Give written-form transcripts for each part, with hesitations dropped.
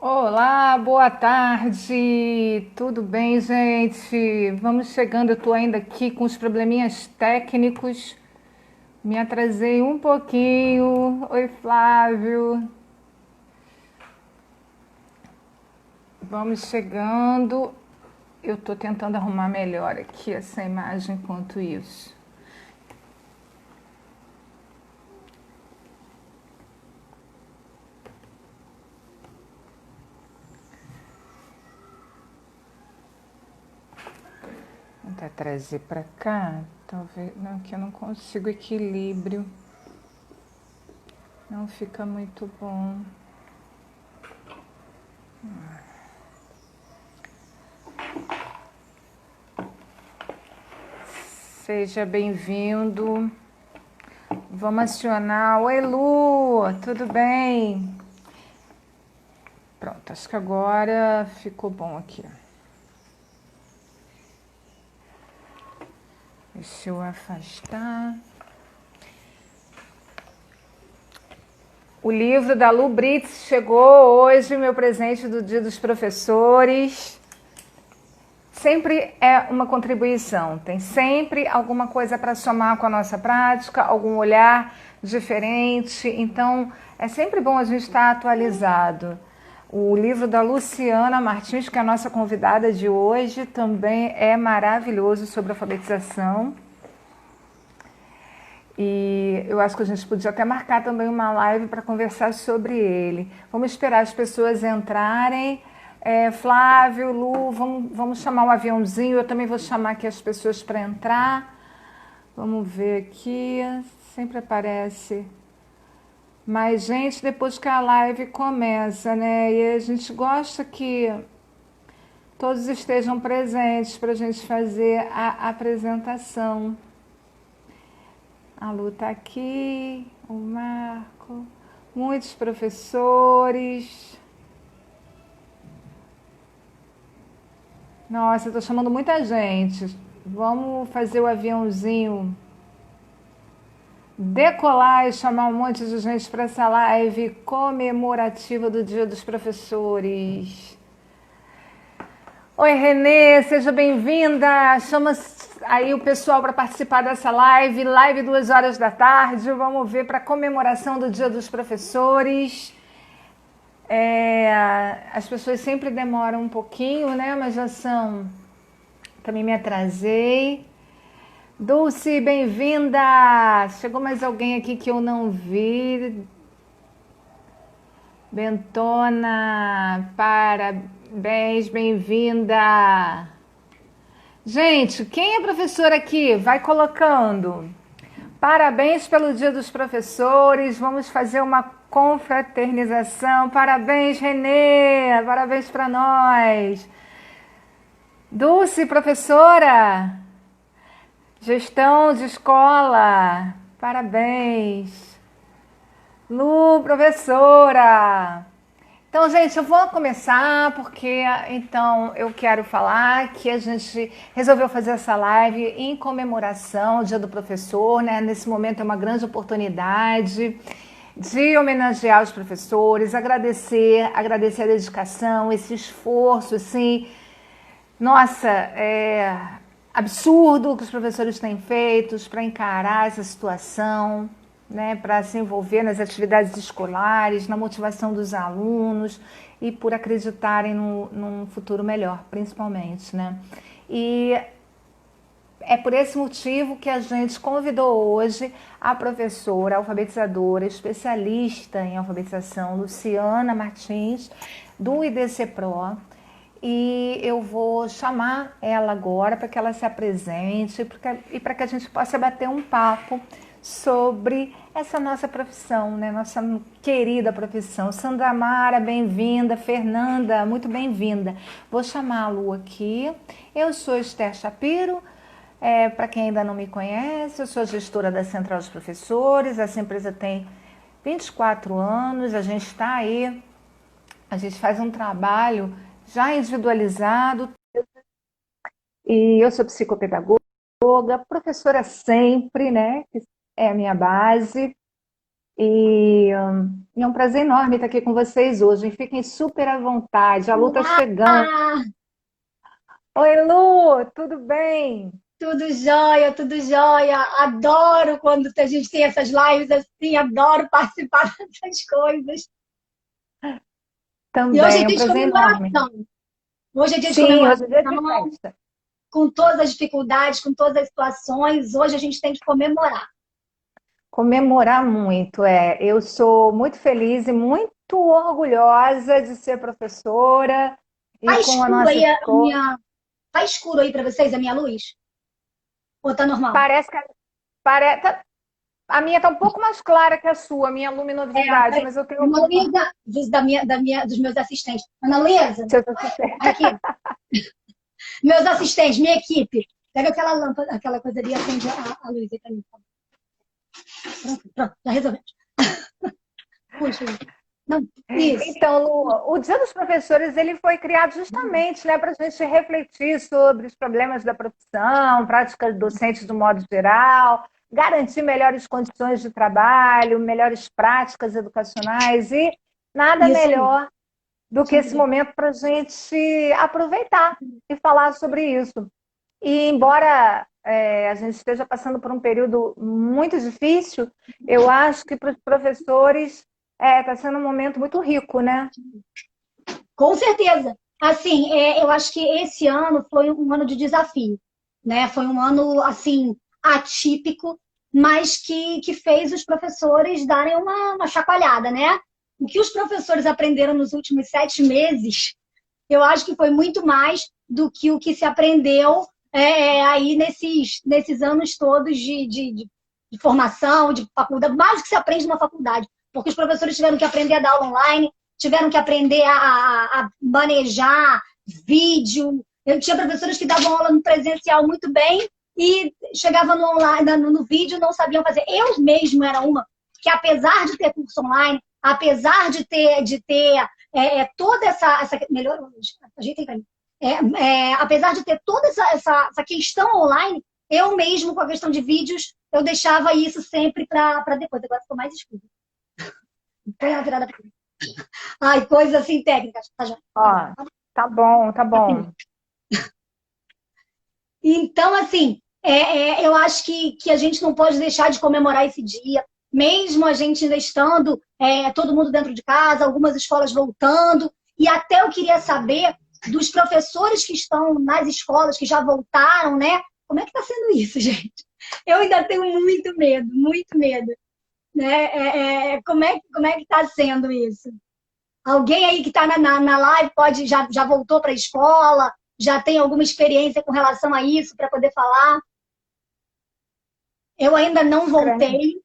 Olá, boa tarde. Tudo bem, gente? Vamos chegando. Eu estou ainda aqui com os probleminhas técnicos. Me atrasei um pouquinho. Oi, Flávio. Vamos chegando. Eu estou tentando arrumar melhor aqui essa imagem enquanto isso. Vou tentar trazer para cá. Talvez. Não, que eu não consigo equilíbrio. Não fica muito bom. Seja bem-vindo. Vamos acionar. Oi, Lu, tudo bem? Pronto, acho que agora ficou bom aqui. Deixa eu afastar. O livro da Lu Brits chegou hoje, meu presente do Dia dos Professores. Sempre é uma contribuição, tem sempre alguma coisa para somar com a nossa prática, algum olhar diferente. Então, é sempre bom a gente estar atualizado. O livro da Luciana Martins, que é a nossa convidada de hoje, também é maravilhoso sobre alfabetização. E eu acho que a gente podia até marcar também uma live para conversar sobre ele. Vamos esperar as pessoas entrarem. Flávio, Lu, vamos chamar um aviãozinho. Eu também vou chamar aqui as pessoas para entrar. Vamos ver aqui. Sempre aparece mais gente depois que a live começa, né? E a gente gosta que todos estejam presentes para a gente fazer a apresentação. A Lu está aqui, o Marco, muitos professores. Nossa, eu estou chamando muita gente. Vamos fazer o aviãozinho decolar e chamar um monte de gente para essa live comemorativa do Dia dos Professores. Oi, Renê, seja bem-vinda. Chama aí o pessoal para participar dessa live, 2 horas da tarde. Vamos ver para a comemoração do Dia dos Professores. As pessoas sempre demoram um pouquinho, né? Mas já são. Também me atrasei. Dulce, bem-vinda! Chegou mais alguém aqui que eu não vi. Bentona, parabéns, bem-vinda! Gente, quem é professor aqui? Vai colocando. Parabéns pelo Dia dos Professores. Vamos fazer uma confraternização. Parabéns, Renê. Parabéns para nós. Dulce, professora. Gestão de escola. Parabéns. Lu, professora. Então, gente, eu vou começar porque então eu quero falar que a gente resolveu fazer essa live em comemoração ao Dia do Professor, né? Nesse momento é uma grande oportunidade de homenagear os professores, agradecer a dedicação, esse esforço, assim, nossa, é absurdo que os professores têm feito para encarar essa situação, né, para se envolver nas atividades escolares, na motivação dos alunos e por acreditarem num futuro melhor, principalmente, né? E é por esse motivo que a gente convidou hoje a professora alfabetizadora, especialista em alfabetização, Luciana Martins, do IDC Pro. E eu vou chamar ela agora para que ela se apresente e para que a gente possa bater um papo sobre essa nossa profissão, né? Nossa querida profissão. Sandra Mara, bem-vinda. Fernanda, muito bem-vinda. Vou chamar a Lu aqui. Eu sou Esther Shapiro. Para quem ainda não me conhece, eu sou gestora da Central dos Professores. Essa empresa tem 24 anos. A gente está aí, a gente faz um trabalho já individualizado. E eu sou psicopedagoga, professora sempre, né? Que é a minha base. E é um prazer enorme estar aqui com vocês hoje. Fiquem super à vontade, a Lu está chegando. Olá, Oi, Lu, tudo bem? tudo jóia, tudo jóia. Adoro quando a gente tem essas lives assim, adoro participar dessas coisas. E hoje é Também, é um dia de prazer enorme. comemoração. Hoje é dia de Sim, hoje é dia de comemoração, festa. com todas as dificuldades, com todas as situações. Hoje a gente tem que comemorar. Comemorar muito, é. Eu sou muito feliz e muito orgulhosa de ser professora Tá e com a escuro nossa aí a escola. minha. Tá escuro aí para vocês a minha luz? Ou tá normal? Parece que a minha está um pouco mais clara que a sua, a minha É, luminosidade, mas eu tenho Ana alguma. Luísa, dos meus assistentes. Ana Luísa, aqui. Meus assistentes, minha equipe. Pega aquela lâmpada, aquela coisa ali e acende a luz aí pra mim. Pronto, pronto, já resolvemos. Puxa. Não, isso. Então, Lu, o Dia dos Professores ele foi criado justamente, né, para a gente refletir sobre os problemas da profissão, práticas docentes do modo geral, garantir melhores condições de trabalho, melhores práticas educacionais e nada Isso aí. melhor do que esse momento para a gente aproveitar e falar sobre isso. E embora a gente esteja passando por um período muito difícil, eu acho que para os professores está sendo um momento muito rico, né? Com certeza. Assim, eu acho que esse ano foi um ano de desafio, né? Foi um ano, assim, atípico, mas que fez os professores darem uma chacoalhada, né? O que os professores aprenderam nos últimos 7 meses, eu acho que foi muito mais do que o que se aprendeu aí nesses anos todos de formação, de faculdade, mais do que se aprende numa faculdade, porque os professores tiveram que aprender a dar aula online, tiveram que aprender a manejar vídeo. Eu tinha professores que davam aula no presencial muito bem e chegavam no online, no vídeo, não sabiam fazer. Eu mesmo era uma que, apesar de ter curso online, apesar de ter toda essa melhor, ajeitei pra mim. Apesar de ter toda essa questão online, eu mesmo, com a questão de vídeos, eu deixava isso sempre para depois. Agora ficou mais escuro. Põe a virada pra mim. Ai, coisas assim técnicas. Tá, já. Tá bom. Ó, tá bom, tá Tá bom. Então, assim, eu acho que a gente não pode deixar de comemorar esse dia, mesmo a gente ainda estando todo mundo dentro de casa, algumas escolas voltando. E até eu queria saber dos professores que estão nas escolas, que já voltaram, né? Como é que está sendo isso, gente? Eu ainda tenho muito medo. Né? Como é que está sendo isso? Alguém aí que está na live já voltou para a escola, já tem alguma experiência com relação a isso para poder falar? Eu ainda não Escreve. voltei,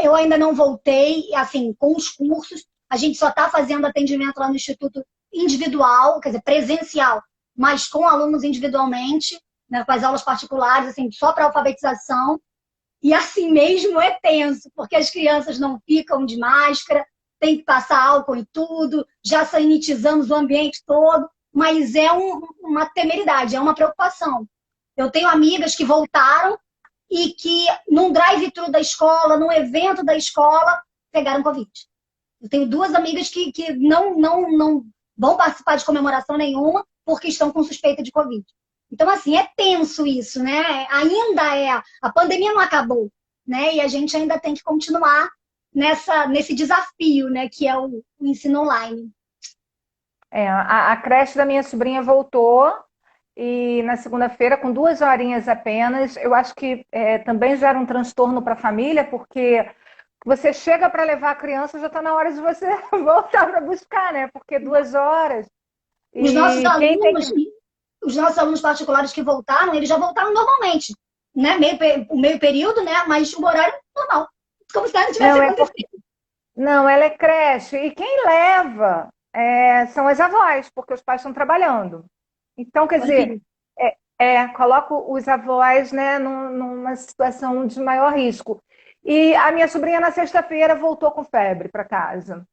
eu ainda não voltei, assim, com os cursos. A gente só está fazendo atendimento lá no Instituto individual, quer dizer, presencial, mas com alunos individualmente, né, com as aulas particulares, assim, só para alfabetização. E assim mesmo é tenso, porque as crianças não ficam de máscara, tem que passar álcool e tudo, já sanitizamos o ambiente todo, mas uma temeridade, é uma preocupação. Eu tenho amigas que voltaram e que num drive-thru da escola, num evento da escola, pegaram Covid. Eu tenho duas amigas que não vão participar de comemoração nenhuma porque estão com suspeita de Covid. Então, assim, é tenso isso, né? Ainda a pandemia não acabou, né? E a gente ainda tem que continuar nesse desafio, né? Que é o ensino online. A creche da minha sobrinha voltou e na segunda-feira, com 2 horinhas apenas, eu acho que também gera um transtorno para a família, porque você chega para levar a criança, já está na hora de você voltar para buscar, né? Porque 2 horas. Os nossos E quem tem que. alunos, os nossos alunos particulares que voltaram, eles já voltaram normalmente, né? O meio período, né? Mas o horário normal, como se nada tivesse Não, acontecido. não, ela é creche. E quem leva são as avós, porque os pais estão trabalhando. Então, quer dizer, Horrível. coloco os avós, né, numa situação de maior risco. E a minha sobrinha, na sexta-feira, voltou com febre para casa.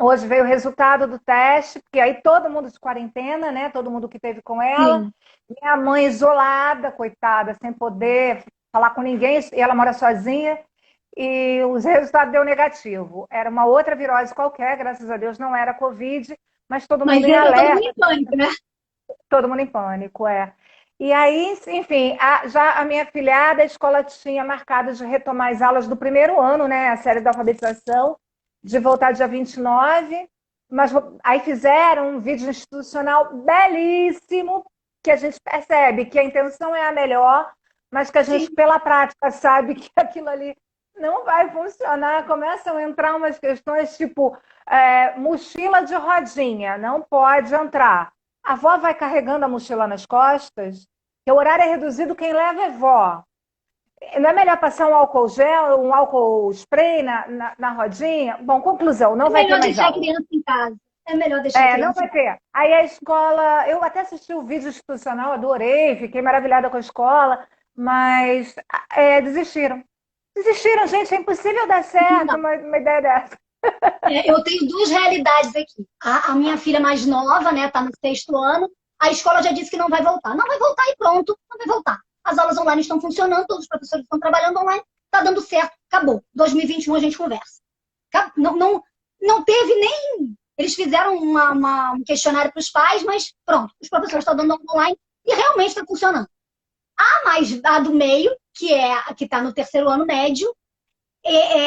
Hoje veio o resultado do teste, porque aí todo mundo de quarentena, né? Todo mundo que teve com ela. Sim. Minha mãe isolada, coitada, sem poder falar com ninguém, e ela mora sozinha. e os resultados deu negativo. Era uma outra virose qualquer, graças a Deus não era Covid, mas todo Mas mundo em entra todo mundo alerta, em pânico, né? todo mundo em pânico, é. E aí, enfim, já a minha filhada, a escola tinha marcado de retomar as aulas do primeiro ano, né, a série da alfabetização, de voltar dia 29, mas aí fizeram um vídeo institucional belíssimo, que a gente percebe que a intenção é a melhor, mas que a gente, Sim. pela prática, sabe que aquilo ali não vai funcionar. Começam a entrar umas questões tipo mochila de rodinha, não pode entrar. A avó vai carregando a mochila nas costas, que o horário é reduzido, quem leva é vó. Não é melhor passar um álcool gel, um álcool spray na rodinha? Bom, conclusão, É não vai ter melhor mais deixar a aula. criança em casa. É melhor deixar a Não criança em vai casa. ter. Aí a escola, eu até assisti o vídeo institucional, adorei, fiquei maravilhada com a escola, mas desistiram. Desistiram, gente, é impossível dar certo Não. uma ideia dessa. Eu tenho duas realidades aqui. A minha filha mais nova, né, tá no sexto ano. A escola já disse que não vai voltar. Não vai voltar e pronto, não vai voltar. As aulas online estão funcionando, todos os professores estão trabalhando online, tá dando certo, acabou. 2021 a gente conversa. Não, não, não teve nem. Eles fizeram um questionário para os pais, mas pronto, os professores estão dando online e realmente está funcionando. Mas a do meio, que é a que está no terceiro ano médio,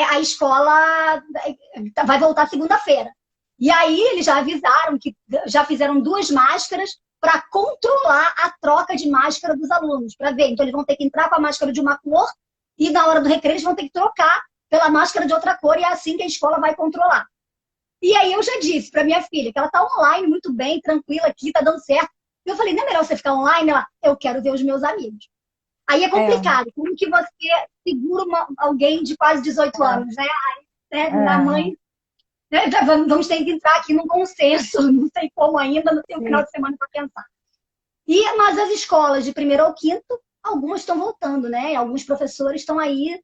a escola vai voltar segunda-feira. E aí eles já avisaram que já fizeram duas máscaras para controlar a troca de máscara dos alunos, para ver. Então eles vão ter que entrar com a máscara de uma cor e na hora do recreio eles vão ter que trocar pela máscara de outra cor e é assim que a escola vai controlar. E aí eu já disse para minha filha que ela está online muito bem, tranquila aqui, está dando certo. Eu falei, não é melhor você ficar online? Ela, eu quero ver os meus amigos. Aí é É, complicado. Como que você segura alguém de quase 18 é, anos, né? Na é, mãe, né? Vamos ter que entrar aqui num consenso. Não sei como ainda, não tem um final sim. de semana para pensar. Mas as escolas de primeiro ao quinto, algumas estão voltando, né? Alguns professores estão aí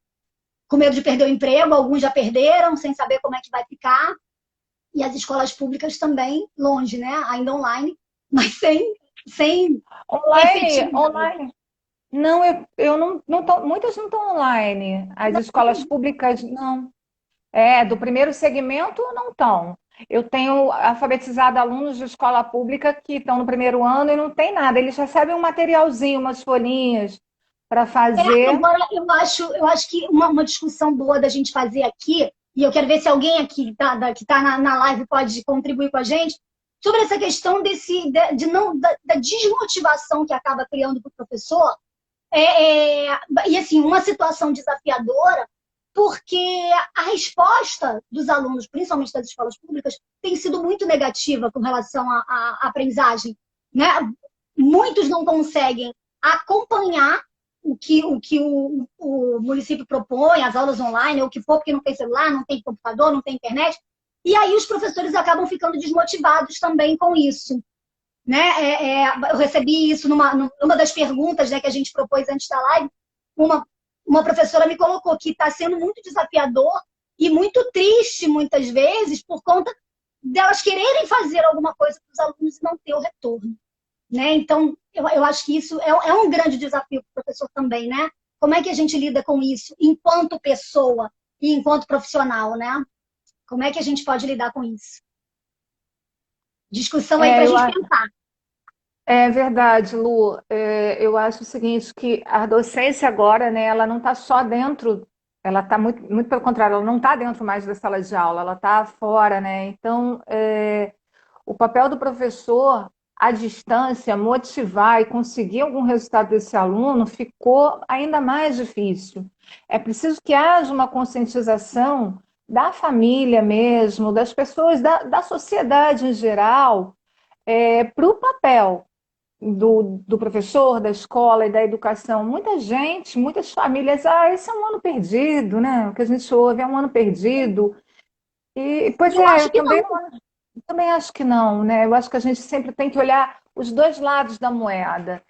com medo de perder o emprego, alguns já perderam, sem saber como é que vai ficar. E as escolas públicas também, longe, né? Ainda online, mas sem Online, efetividade. online. Não, eu não tô, muitas não estão online. As Não, escolas públicas não. Do primeiro segmento não estão. Eu tenho alfabetizado alunos de escola pública que estão no primeiro ano e não tem nada. Eles recebem um materialzinho, umas folhinhas para fazer. agora eu acho que uma discussão boa da gente fazer aqui, e eu quero ver se alguém aqui que tá na live pode contribuir com a gente, sobre essa questão de não, da desmotivação que acaba criando para o professor, e assim, uma situação desafiadora, porque a resposta dos alunos, principalmente das escolas públicas, tem sido muito negativa com relação à aprendizagem, né? Muitos não conseguem acompanhar o município propõe, as aulas online, ou o que for, porque não tem celular, não tem computador, não tem internet. E aí os professores acabam ficando desmotivados também com isso. Né? Eu recebi isso numa das perguntas, né, que a gente propôs antes da live. Uma professora me colocou que está sendo muito desafiador e muito triste, muitas vezes, por conta delas quererem fazer alguma coisa para os alunos e não ter o retorno. Né? Então, eu acho que isso é um grande desafio para o professor também, né? Como é que a gente lida com isso enquanto pessoa e enquanto profissional, né? Como é que a gente pode lidar com isso? Discussão aí para a É, eu, gente pensar. É verdade, Lu. Eu acho o seguinte, que a docência agora, né, ela não está só dentro, ela está muito, muito pelo contrário, ela não está dentro mais da sala de aula, ela está fora, né? Então, o papel do professor, à distância, motivar e conseguir algum resultado desse aluno ficou ainda mais difícil. É preciso que haja uma conscientização da família mesmo, das pessoas, da sociedade em geral, para o papel do professor, da escola e da educação. Muita gente, muitas famílias, esse é um ano perdido, né? O que a gente ouve é um ano perdido. E, pois Eu acho eu que também, não. também acho que não, né? Eu acho que a gente sempre tem que olhar os dois lados da moeda.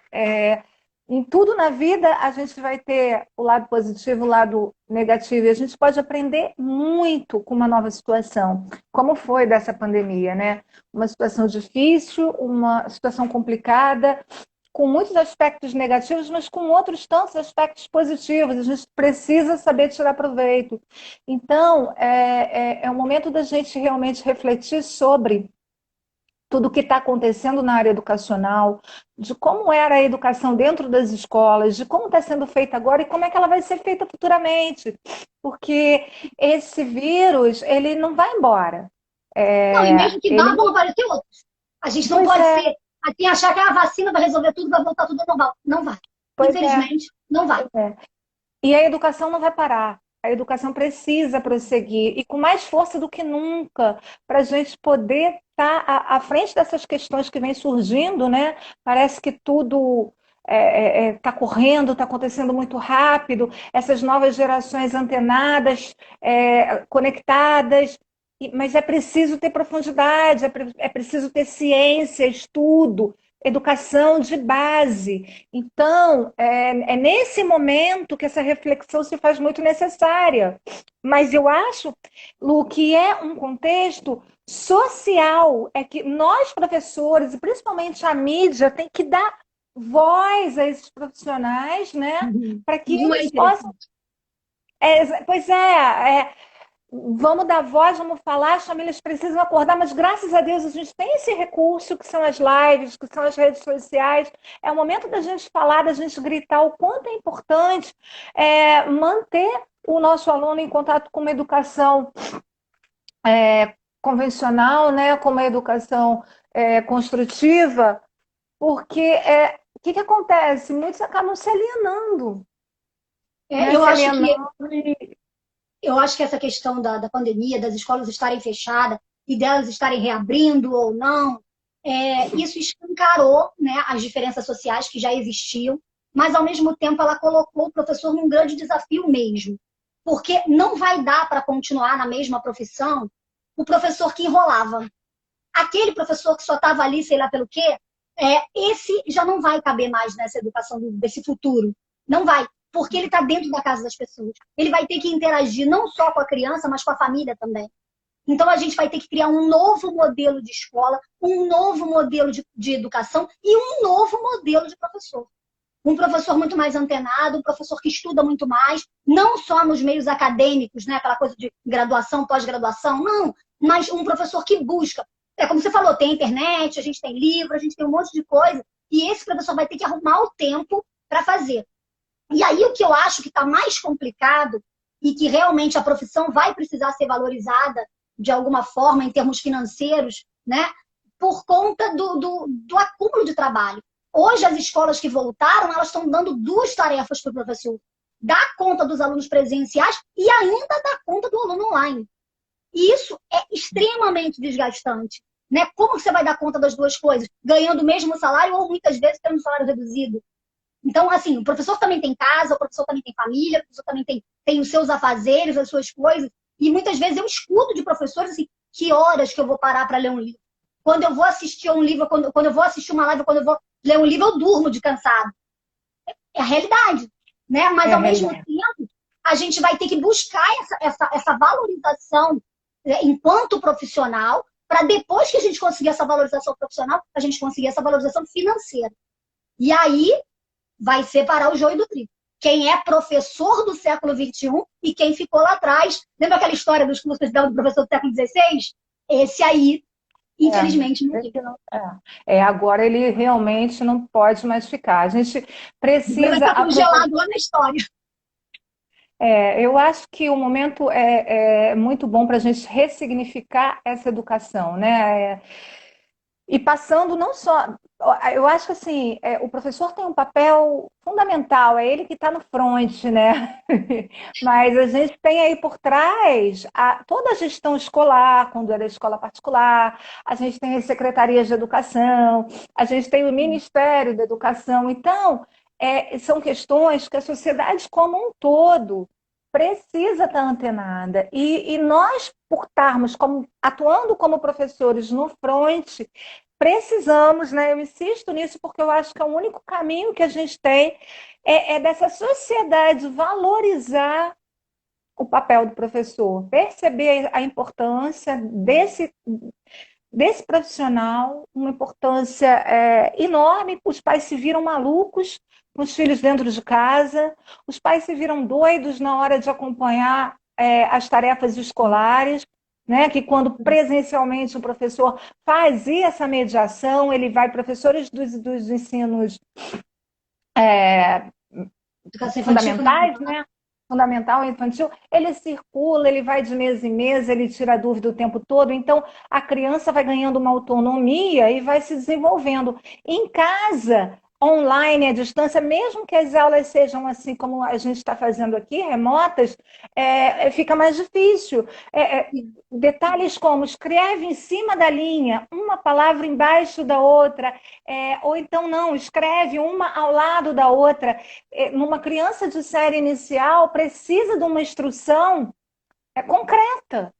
Em tudo na vida a gente vai ter o lado positivo, o lado negativo, e a gente pode aprender muito com uma nova situação, como foi dessa pandemia, né? Uma situação difícil, uma situação complicada, com muitos aspectos negativos, mas com outros tantos aspectos positivos. A gente precisa saber tirar proveito. Então, é o momento da gente realmente refletir sobre tudo o que está acontecendo na área educacional, de como era a educação dentro das escolas, de como está sendo feita agora e como é que ela vai ser feita futuramente. Porque esse vírus, ele não vai embora. Não, e mesmo que vá, Ele, vão aparecer outros. A gente não pois pode é, ser assim, achar que a vacina vai resolver tudo, vai voltar tudo ao normal. Não vai. pois é, Infelizmente, não vai. pois é. E a educação não vai parar. A educação precisa prosseguir e com mais força do que nunca, para a gente poder estar à frente dessas questões que vêm surgindo, né? Parece que tudo está correndo, está acontecendo muito rápido, essas novas gerações antenadas, conectadas, mas é preciso ter profundidade, é preciso ter ciência, estudo, educação de base. Então, é nesse momento que essa reflexão se faz muito necessária. Mas eu acho, Lu, que é um contexto social, é que nós, professores, e principalmente a mídia, tem que dar voz a esses profissionais, né? Uhum. Para que Não é eles possam. interessante. Pois vamos dar voz, vamos falar, as famílias precisam acordar, mas graças a Deus a gente tem esse recurso que são as lives, que são as redes sociais. É o momento da gente falar, da gente gritar o quanto é importante manter o nosso aluno em contato com uma educação convencional, né, com uma educação construtiva, porque o que acontece? Muitos acabam se alienando, É, né, se alienando. eu acho que essa questão da pandemia, das escolas estarem fechadas e delas estarem reabrindo ou não, isso escancarou, né, as diferenças sociais que já existiam, mas ao mesmo tempo ela colocou o professor num grande desafio mesmo, porque não vai dar para continuar na mesma profissão o professor que enrolava. Aquele professor que só estava ali, sei lá pelo quê, esse já não vai caber mais nessa educação desse futuro. Não vai, porque ele está dentro da casa das pessoas. Ele vai ter que interagir não só com a criança, mas com a família também. Então a gente vai ter que criar um novo modelo de escola, um novo modelo de educação e um novo modelo de professor. Um professor muito mais antenado, um professor que estuda muito mais, não só nos meios acadêmicos, né, aquela coisa de graduação, pós-graduação, não, mas um professor que busca. É como você falou, tem internet, a gente tem livro, a gente tem um monte de coisa, e esse professor vai ter que arrumar o tempo para fazer. E aí o que eu acho que está mais complicado e que realmente a profissão vai precisar ser valorizada de alguma forma em termos financeiros, né? Por conta do acúmulo de trabalho. Hoje as escolas que voltaram, elas estão dando duas tarefas para o professor. Dar conta dos alunos presenciais e ainda dar conta do aluno online. E isso é extremamente desgastante. Né? Como você vai dar conta das duas coisas? Ganhando o mesmo salário ou muitas vezes tendo um salário reduzido? Então, assim, o professor também tem casa, o professor também tem família, o professor também tem os seus afazeres, as suas coisas. E muitas vezes eu escuto de professores assim, que horas que eu vou parar para ler um livro? Quando eu vou assistir um livro, quando eu vou assistir uma live, quando eu vou ler um livro, eu durmo de cansado. É a realidade. Né? Mas, ao mesmo tempo, a gente vai ter que buscar essa valorização enquanto profissional, para depois que a gente conseguir essa valorização profissional, a gente conseguir essa valorização financeira. E aí vai separar o joio do trigo. Quem é professor do século XXI e quem ficou lá atrás. Lembra aquela história dos cursos do professor do século XVI? Esse aí, infelizmente, não tem. Agora ele realmente não pode mais ficar. A gente Vai precisa estar aproveitar. congelado lá na história. Eu acho que o momento é muito bom para a gente ressignificar essa educação, né? E passando não só. Eu acho que assim, o professor tem um papel fundamental, é ele que está no front, né? Mas a gente tem aí por trás toda a gestão escolar, quando era escola particular, a gente tem as secretarias de educação, a gente tem o Ministério da Educação. Então, são questões que a sociedade como um todo precisa estar antenada. E nós, por estarmos atuando como professores no front, precisamos, né? Eu insisto nisso porque eu acho que é o único caminho que a gente tem dessa sociedade valorizar o papel do professor, perceber a importância desse profissional, uma importância enorme. Os pais se viram malucos com os filhos dentro de casa, os pais se viram doidos na hora de acompanhar as tarefas escolares, né? Que quando presencialmente o professor fazia essa mediação, ele vai, professores dos ensinos Educação infantil, fundamentais, fundamental. né? Fundamental e infantil, ele circula, ele vai de mesa em mesa, ele tira dúvida o tempo todo, então a criança vai ganhando uma autonomia e vai se desenvolvendo. Em casa, online, à distância, mesmo que as aulas sejam assim como a gente está fazendo aqui, remotas, fica mais difícil. Detalhes como escreve em cima da linha, uma palavra embaixo da outra, ou então não, escreve uma ao lado da outra. Numa criança de série inicial, precisa de uma instrução concreta.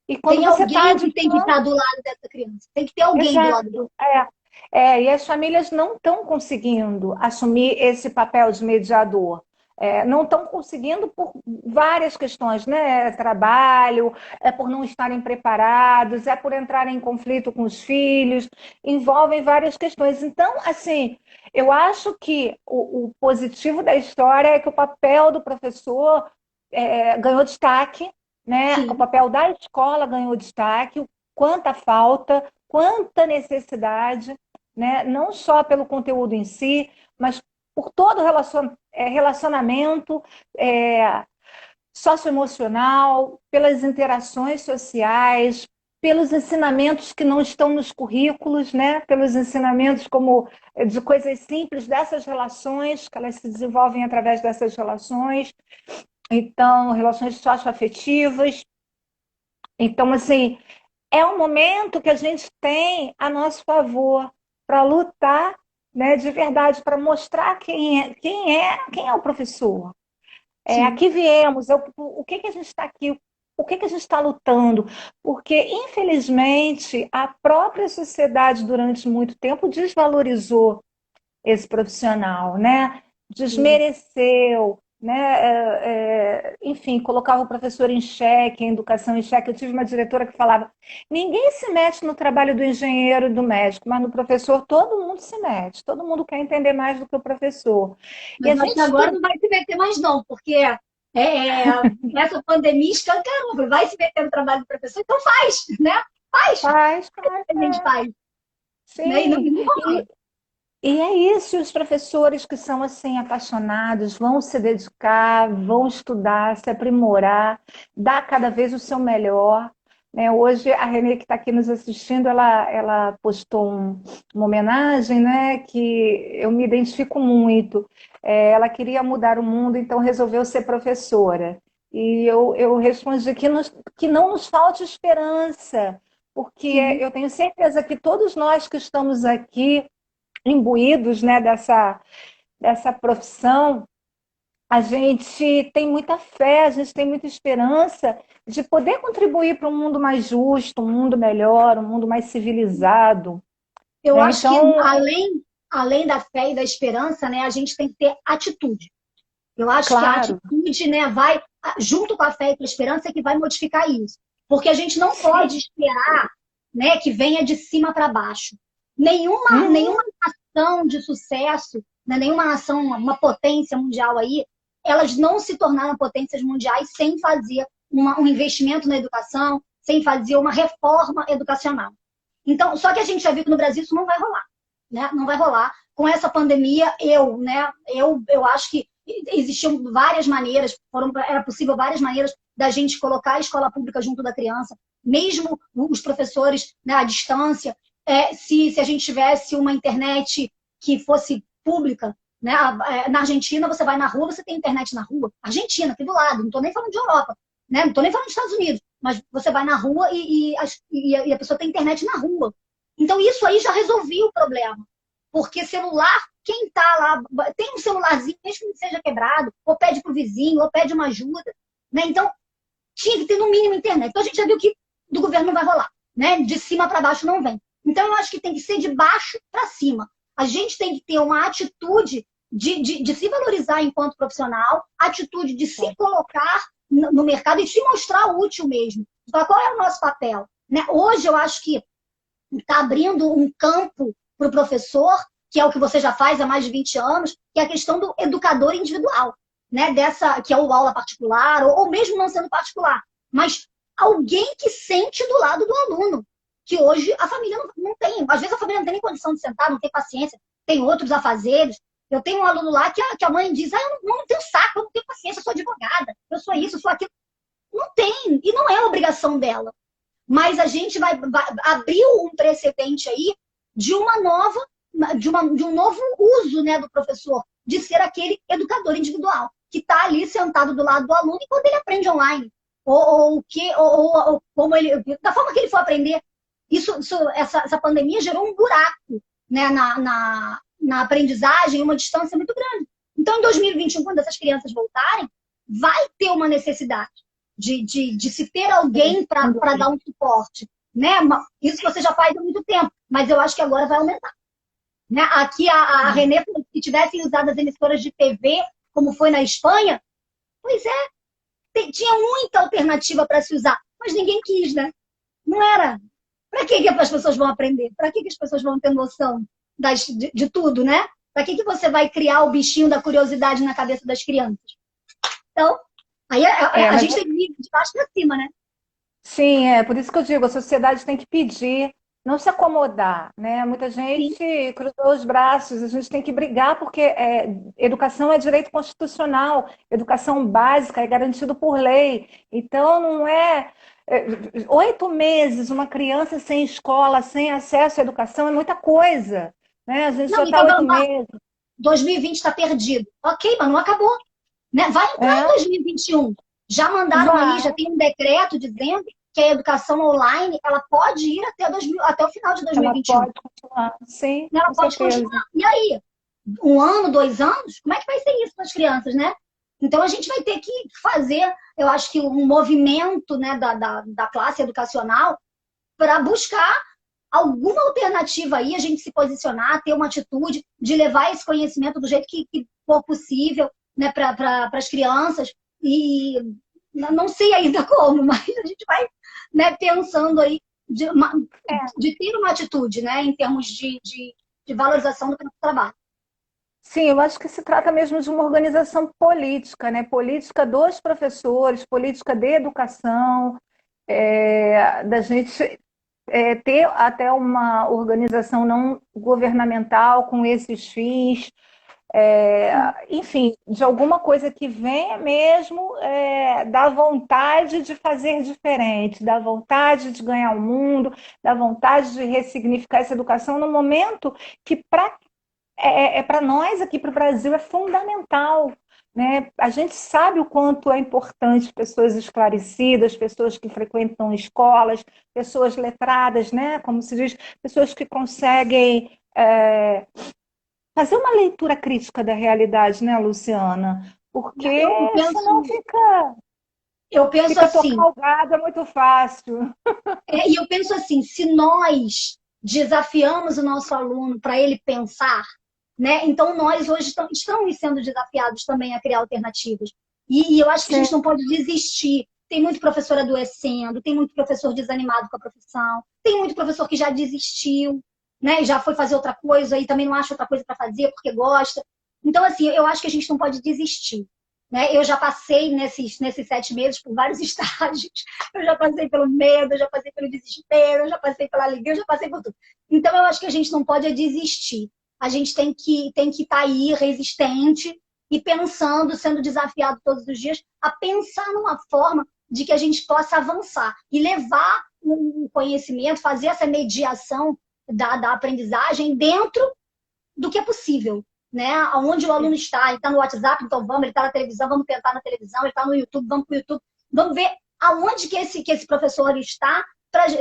E quando Tem você está alguém de que tem que estar do lado dessa criança. Tem que ter alguém do lado dela. Exato. E as famílias não estão conseguindo assumir esse papel de mediador. Não estão conseguindo por várias questões, né? Trabalho, por não estarem preparados, por entrarem em conflito com os filhos, envolvem várias questões. Então, assim, eu acho que o positivo da história é que o papel do professor ganhou destaque, né? O Sim. papel da escola ganhou destaque, o quanta falta, quanta necessidade, né? Não só pelo conteúdo em si, mas por todo relacionamento socioemocional, pelas interações sociais, pelos ensinamentos que não estão nos currículos, né? Pelos ensinamentos como de coisas simples dessas relações, que elas se desenvolvem através dessas relações, então, relações socioafetivas. Então, assim, é um momento que a gente tem a nosso favor para lutar, né, de verdade, para mostrar quem é o professor. Sim. Aqui viemos, o que que a gente está aqui, o que que a gente está lutando? Porque, infelizmente, a própria sociedade, durante muito tempo, desvalorizou esse profissional, né? Sim. Desmereceu, né? Enfim, colocava o professor em xeque, a educação em xeque. Eu tive uma diretora que falava: ninguém se mete no trabalho do engenheiro e do médico, mas no professor todo mundo se mete, todo mundo quer entender mais do que o professor. E Mas a eu acho que gente agora estuda. não vai se meter mais, não, porque essa pandemia escancarou. Vai se meter no trabalho do professor, então faz, né? Faz. Faz, A gente faz. Né? sim. Não rola. E é isso, e os professores que são assim apaixonados vão se dedicar, vão estudar, se aprimorar, dar cada vez o seu melhor. Né? Hoje a Renê que está aqui nos assistindo, ela postou uma homenagem, né, que eu me identifico muito. Ela queria mudar o mundo, então resolveu ser professora. E eu respondi que não nos falte esperança, porque Sim. eu tenho certeza que todos nós que estamos aqui imbuídos, né, dessa profissão, a gente tem muita fé, a gente tem muita esperança de poder contribuir para um mundo mais justo, um mundo melhor, um mundo mais civilizado. Eu Né? acho que Então, além da fé e da esperança, né, a gente tem que ter atitude. Eu acho que a claro, atitude, né, vai junto com a fé e com a esperança é que vai modificar isso. Porque a gente não sim. pode esperar, né, que venha de cima para baixo. Uhum. Nenhuma nação de sucesso, né, nenhuma nação, uma potência mundial aí, elas não se tornaram potências mundiais sem fazer um investimento na educação, sem fazer uma reforma educacional. Então, só que a gente já viu que no Brasil isso não vai rolar, né? Não vai rolar. Com essa pandemia, eu acho que existiam várias maneiras, era possível várias maneiras da gente colocar a escola pública junto da criança, mesmo os professores, né, à distância, se a gente tivesse uma internet que fosse pública, né? Na Argentina, você vai na rua, você tem internet na rua. Argentina, aqui do lado, não estou nem falando de Europa, né? Não estou nem falando dos Estados Unidos, mas você vai na rua e a pessoa tem internet na rua. Então, isso aí já resolvia o problema. Porque celular, quem está lá, tem um celularzinho, mesmo que seja quebrado, ou pede para o vizinho, ou pede uma ajuda. Né? Então, tinha que ter no mínimo internet. Então, a gente já viu que do governo não vai rolar. Né? De cima para baixo não vem. Então, eu acho que tem que ser de baixo para cima. A gente tem que ter uma atitude de se valorizar enquanto profissional, atitude de se colocar no mercado e se mostrar útil mesmo. Então, qual é o nosso papel? Né? Hoje, eu acho que está abrindo um campo para o professor, que é o que você já faz há mais de 20 anos, que é a questão do educador individual, né? Dessa, que é o aula particular, ou mesmo não sendo particular, mas alguém que sente do lado do aluno, que hoje a família não tem. Às vezes a família não tem nem condição de sentar, não tem paciência, tem outros afazeres. Eu tenho um aluno lá que a mãe diz, eu não tenho saco, eu não tenho paciência, eu sou advogada, eu sou isso, eu sou aquilo. Não tem, e não é obrigação dela. Mas a gente vai abrir um precedente aí de uma nova, de um novo uso, né, do professor, de ser aquele educador individual, que está ali sentado do lado do aluno e quando ele aprende online, ou como ele, da forma que ele for aprender. Essa pandemia gerou um buraco, né, na aprendizagem, uma distância muito grande. Então, em 2021, quando essas crianças voltarem, vai ter uma necessidade de se ter alguém para dar um suporte. Né? Isso você já faz há muito tempo, mas eu acho que agora vai aumentar. Né? Aqui a Renê, se tivessem usado as emissoras de TV, como foi na Espanha, pois é, tinha muita alternativa para se usar, mas ninguém quis, né? Não era. Para que as pessoas vão aprender? Para que as pessoas vão ter noção de tudo, né? Para que você vai criar o bichinho da curiosidade na cabeça das crianças? Então, aí a gente tem que ir de baixo para cima, né? Sim, por isso que eu digo, a sociedade tem que pedir, não se acomodar, né? Muita gente cruzou os braços, a gente tem que brigar porque educação é direito constitucional, educação básica é garantido por lei. Então, não é 8 meses, uma criança sem escola, sem acesso à educação, é muita coisa, né? A gente já está 8 meses. 2020 está perdido. Ok, mas não acabou. Né? Vai entrar em 2021. Já mandaram aí, já tem um decreto dizendo que a educação online ela pode ir até o final de 2021. Ela pode continuar, sim. Ela pode continuar. E aí? 1 ano, 2 anos? Como é que vai ser isso para as crianças, né? Então a gente vai ter que fazer, eu acho que um movimento, né, da classe educacional para buscar alguma alternativa aí, a gente se posicionar, ter uma atitude de levar esse conhecimento do jeito que for possível, né, para as crianças. E não sei ainda como, mas a gente vai, né, pensando aí de ter uma atitude, né, em termos de valorização do trabalho. Sim, eu acho que se trata mesmo de uma organização política, né? Política dos professores, política de educação, da gente ter até uma organização não governamental com esses fins. Enfim, de alguma coisa que venha mesmo da vontade de fazer diferente, da vontade de ganhar o mundo, da vontade de ressignificar essa educação no momento que, para nós aqui, para o Brasil, é fundamental. Né? A gente sabe o quanto é importante pessoas esclarecidas, pessoas que frequentam escolas, pessoas letradas, né? Como se diz, pessoas que conseguem fazer uma leitura crítica da realidade, né, Luciana? Porque senão fica assim, tocar o gado é muito fácil. E eu penso assim, se nós desafiamos o nosso aluno para ele pensar, né? Então nós hoje estamos sendo desafiados também a criar alternativas. E eu acho que a gente não pode desistir. Tem muito professor adoecendo, tem muito professor desanimado com a profissão, tem muito professor que já desistiu, né? Já foi fazer outra coisa e também não acha outra coisa para fazer porque gosta. Então, assim, eu acho que a gente não pode desistir. Né? Eu já passei nesses 7 meses por vários estágios. Eu já passei pelo medo, eu já passei pelo desespero, eu já passei pela alegria, eu já passei por tudo. Então, eu acho que a gente não pode desistir. A gente tem que estar aí, resistente e pensando, sendo desafiado todos os dias, a pensar numa forma de que a gente possa avançar e levar o conhecimento, fazer essa mediação da aprendizagem dentro do que é possível. Né? Onde o aluno está, ele está no WhatsApp, então vamos, ele está na televisão, vamos tentar na televisão, ele está no YouTube, vamos para o YouTube, vamos ver aonde que esse professor está,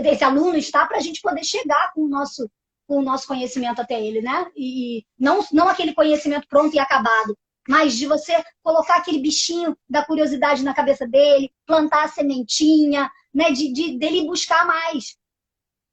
esse aluno está, para a gente poder chegar com o nosso conhecimento até ele, né? E não aquele conhecimento pronto e acabado, mas de você colocar aquele bichinho da curiosidade na cabeça dele, plantar a sementinha, né? Dele buscar mais.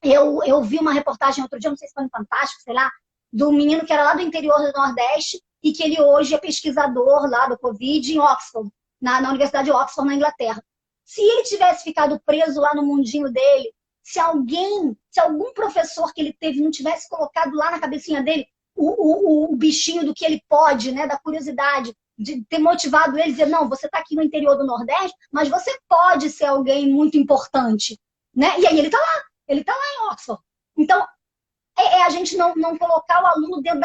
Eu vi uma reportagem outro dia, não sei se foi no Fantástico, sei lá, do menino que era lá do interior do Nordeste e que ele hoje é pesquisador lá do Covid em Oxford, na Universidade de Oxford, na Inglaterra. Se ele tivesse ficado preso lá no mundinho dele, se algum professor que ele teve não tivesse colocado lá na cabecinha dele o bichinho do que ele pode, né, da curiosidade, de ter motivado ele a dizer, não, você está aqui no interior do Nordeste, mas você pode ser alguém muito importante, né? E aí ele tá lá em Oxford. Então, a gente não colocar o aluno dentro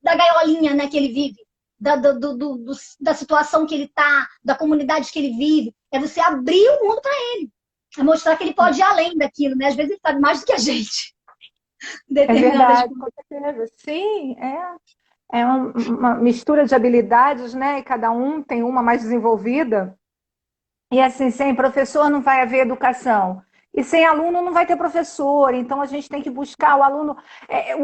da gaiolinha, né, que ele vive, da situação que ele está, da comunidade que ele vive. É você abrir o mundo para ele. É mostrar que ele pode ir além daquilo, né? Às vezes ele sabe mais do que a gente. É Determinadas verdade, com coisas. certeza. Sim, é uma mistura de habilidades, né? E cada um tem uma mais desenvolvida. E assim, sem professor não vai haver educação. E sem aluno não vai ter professor. Então a gente tem que buscar o aluno.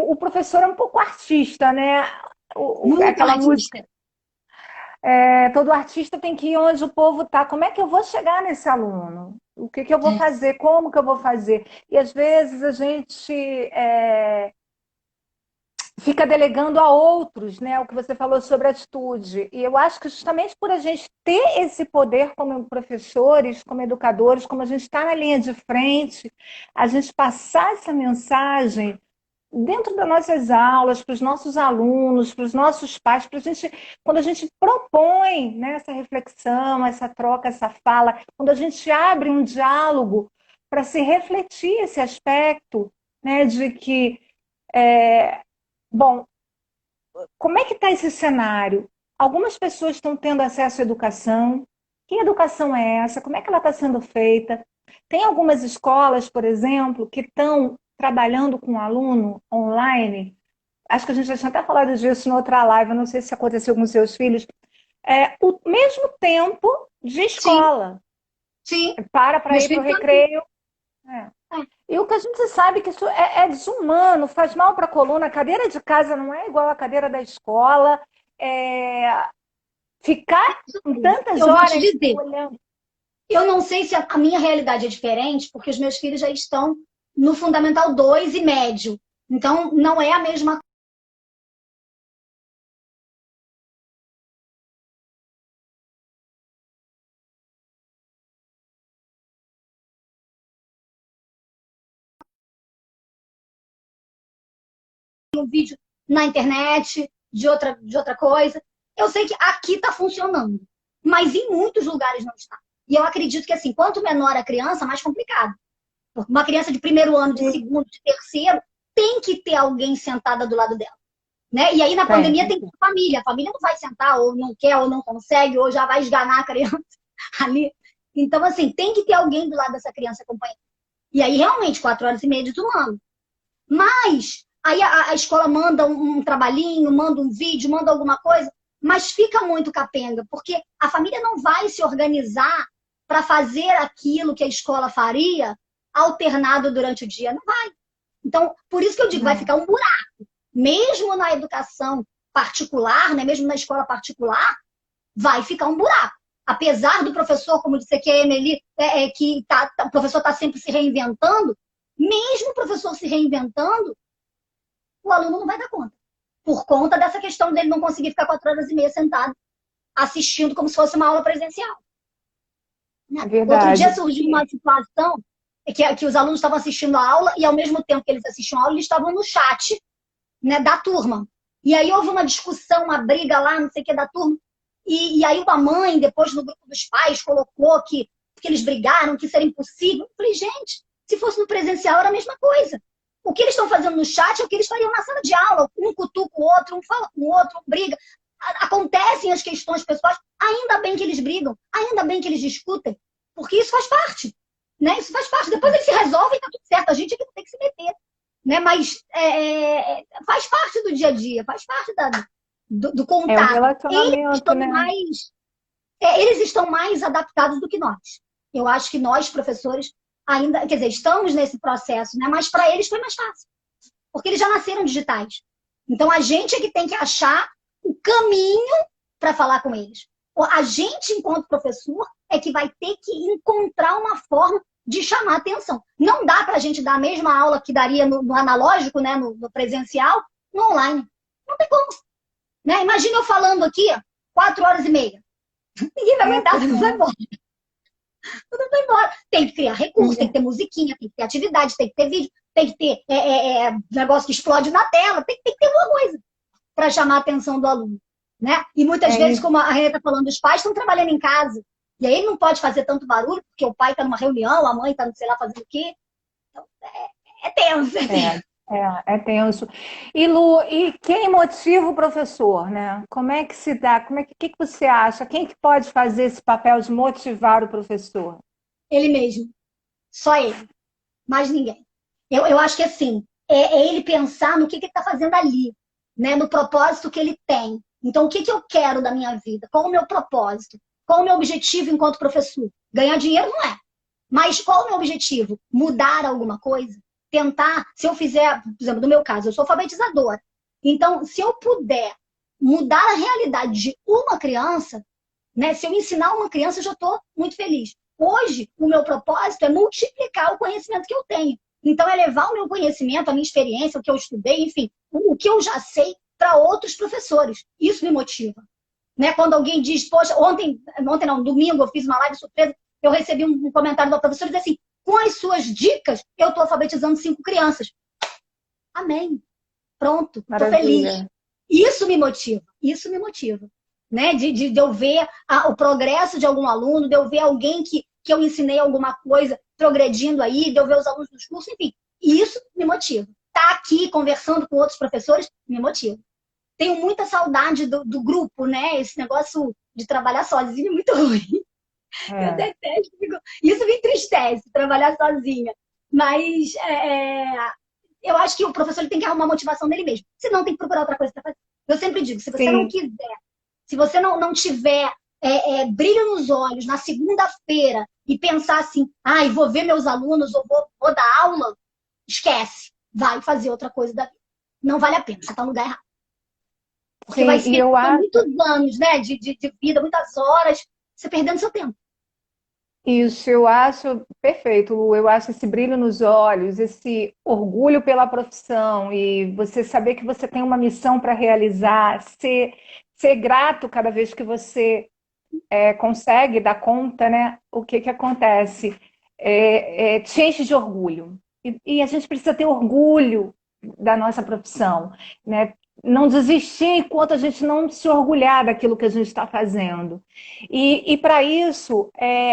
O professor é um pouco artista, né? Muito Aquela música. artista. Todo artista tem que ir onde o povo está. Como é que eu vou chegar nesse aluno? O que eu vou É. fazer? Como que eu vou fazer? E às vezes a gente fica delegando a outros, né? O que você falou sobre atitude. E eu acho que justamente por a gente ter esse poder como professores, como educadores, como a gente está na linha de frente, a gente passar essa mensagem dentro das nossas aulas, para os nossos alunos, para os nossos pais, para a gente, quando a gente propõe, né, essa reflexão, essa troca, essa fala, quando a gente abre um diálogo para se refletir esse aspecto, né, de que, bom, como é que está esse cenário? Algumas pessoas estão tendo acesso à educação. Que educação é essa? Como é que ela está sendo feita? Tem algumas escolas, por exemplo, que estão trabalhando com aluno online. Acho que a gente já tinha até falado disso em outra live, eu não sei se aconteceu com seus filhos. O mesmo tempo de Sim, escola. sim. Para Meus ir para o filhos estão aqui. recreio. É. E o que a gente sabe que isso é desumano, faz mal para a coluna. A cadeira de casa não é igual à cadeira da escola. É, ficar com tantas Eu vou te horas dizer, olhando. eu não sei se a minha realidade é diferente, porque os meus filhos já estão no Fundamental 2 e médio. Então, não é a mesma um vídeo na internet de outra coisa. Eu sei que aqui está funcionando, mas em muitos lugares não está. E eu acredito que, assim, quanto menor a criança, mais complicado. Porque uma criança de primeiro ano, de segundo, de terceiro, tem que ter alguém sentada do lado dela. Né? E aí, na Tem. pandemia, tem que ter família. A família não vai sentar, ou não quer, ou não consegue, ou já vai esganar a criança ali. Então, assim, tem que ter alguém do lado dessa criança acompanhando. E aí, realmente, 4 horas e meia de turno. Mas aí a escola manda um trabalhinho, manda um vídeo, manda alguma coisa, mas fica muito capenga, porque a família não vai se organizar para fazer aquilo que a escola faria alternado durante o dia. Não vai. Então, por isso que eu digo, vai Não. ficar um buraco. Mesmo na educação particular, né, mesmo na escola particular, vai ficar um buraco. Apesar do professor, como disse aqui a Emily, o professor está sempre se reinventando, mesmo o professor se reinventando, o aluno não vai dar conta. Por conta dessa questão dele não conseguir ficar 4 horas e meia sentado assistindo como se fosse uma aula presencial. Né? É Outro dia verdade. surgiu uma situação que os alunos estavam assistindo a aula e, ao mesmo tempo que eles assistiam a aula, eles estavam no chat, né, da turma. E aí houve uma discussão, uma briga lá, não sei o que, da turma. E aí uma mãe, depois no grupo dos pais, colocou que eles brigaram, que isso era impossível. Eu falei, gente, se fosse no presencial era a mesma coisa. O que eles estão fazendo no chat é o que eles fariam na sala de aula. Um cutuca o outro, um fala com o outro, um briga. Acontecem as questões pessoais. Ainda bem que eles brigam, ainda bem que eles discutem, porque isso faz parte. Né? Isso faz parte. Depois eles se resolvem e está tudo certo. A gente é que tem que se meter. Né? Mas faz parte do dia a dia, faz parte do É o contato. relacionamento, né? Eles estão mais adaptados do que nós. Eu acho que nós, professores, ainda, quer dizer, estamos nesse processo, né? Mas para eles foi mais fácil, porque eles já nasceram digitais. Então a gente é que tem que achar o caminho para falar com eles. A gente, enquanto professor, é que vai ter que encontrar uma forma de chamar a atenção. Não dá para a gente dar a mesma aula que daria no analógico, né, no presencial, no online. Não tem como. Né? Imagina eu falando aqui 4 horas e meia. Ninguém vai aguentar, não vai embora. Tudo vai embora. Tem que criar recurso, tem que ter musiquinha, tem que ter atividade, tem que ter vídeo, tem que ter negócio que explode na tela, tem que ter alguma coisa para chamar a atenção do aluno. Né? E muitas É vezes, isso. como a Renata está falando, os pais estão trabalhando em casa. E aí ele não pode fazer tanto barulho, porque o pai está numa reunião, a mãe está não sei lá fazendo o quê. Então, é tenso, é tenso. É tenso. E Lu, e quem motiva o professor, né? Como é que se dá? Que você acha? Quem que pode fazer esse papel de motivar o professor? Ele mesmo. Só ele. Mais ninguém. Eu acho que assim, é ele pensar no que ele está fazendo ali, né? No propósito que ele tem. Então, o que eu quero da minha vida? Qual o meu propósito? Qual o meu objetivo enquanto professor? Ganhar dinheiro não é. Mas qual o meu objetivo? Mudar alguma coisa? Tentar, se eu fizer, por exemplo, no meu caso, eu sou alfabetizadora. Então, se eu puder mudar a realidade de uma criança, né? Se eu ensinar uma criança, eu já estou muito feliz. Hoje, o meu propósito é multiplicar o conhecimento que eu tenho. Então, é levar o meu conhecimento, a minha experiência, o que eu estudei, enfim, o que eu já sei para outros professores. Isso me motiva. Né? Quando alguém diz, poxa, ontem não, domingo eu fiz uma live surpresa, eu recebi um comentário da professora dizendo assim, com as suas dicas, eu estou alfabetizando 5 crianças. Amém. Pronto, estou feliz. Maravilha. Isso me motiva, isso me motiva. Né? De eu ver o progresso de algum aluno, de eu ver alguém que eu ensinei alguma coisa progredindo aí, de eu ver os alunos dos cursos, enfim. Isso me motiva. Estar aqui conversando com outros professores me motiva. Tenho muita saudade do grupo, né? Esse negócio de trabalhar sozinho é muito ruim. Eu É. detesto. Isso me entristece, trabalhar sozinha. Mas eu acho que o professor ele tem que arrumar a motivação dele mesmo. Senão tem que procurar outra coisa para fazer. Eu sempre digo, se você não Sim. quiser, se você não tiver brilho nos olhos na segunda-feira e pensar assim, ai, vou ver meus alunos ou vou dar aula, esquece. Vai fazer outra coisa da vida. Não vale a pena, você está no lugar errado. Porque vai Sim, e ser eu acho muitos anos, né, de vida, muitas horas, você perdendo seu tempo. isso, eu acho perfeito, Lu. Eu acho esse brilho nos olhos, esse orgulho pela profissão e você saber que você tem uma missão para realizar, ser grato cada vez que você consegue dar conta, né? O que que acontece? Te enche de orgulho. E a gente precisa ter orgulho da nossa profissão, né? Não desistir enquanto a gente não se orgulhar daquilo que a gente está fazendo. E para isso,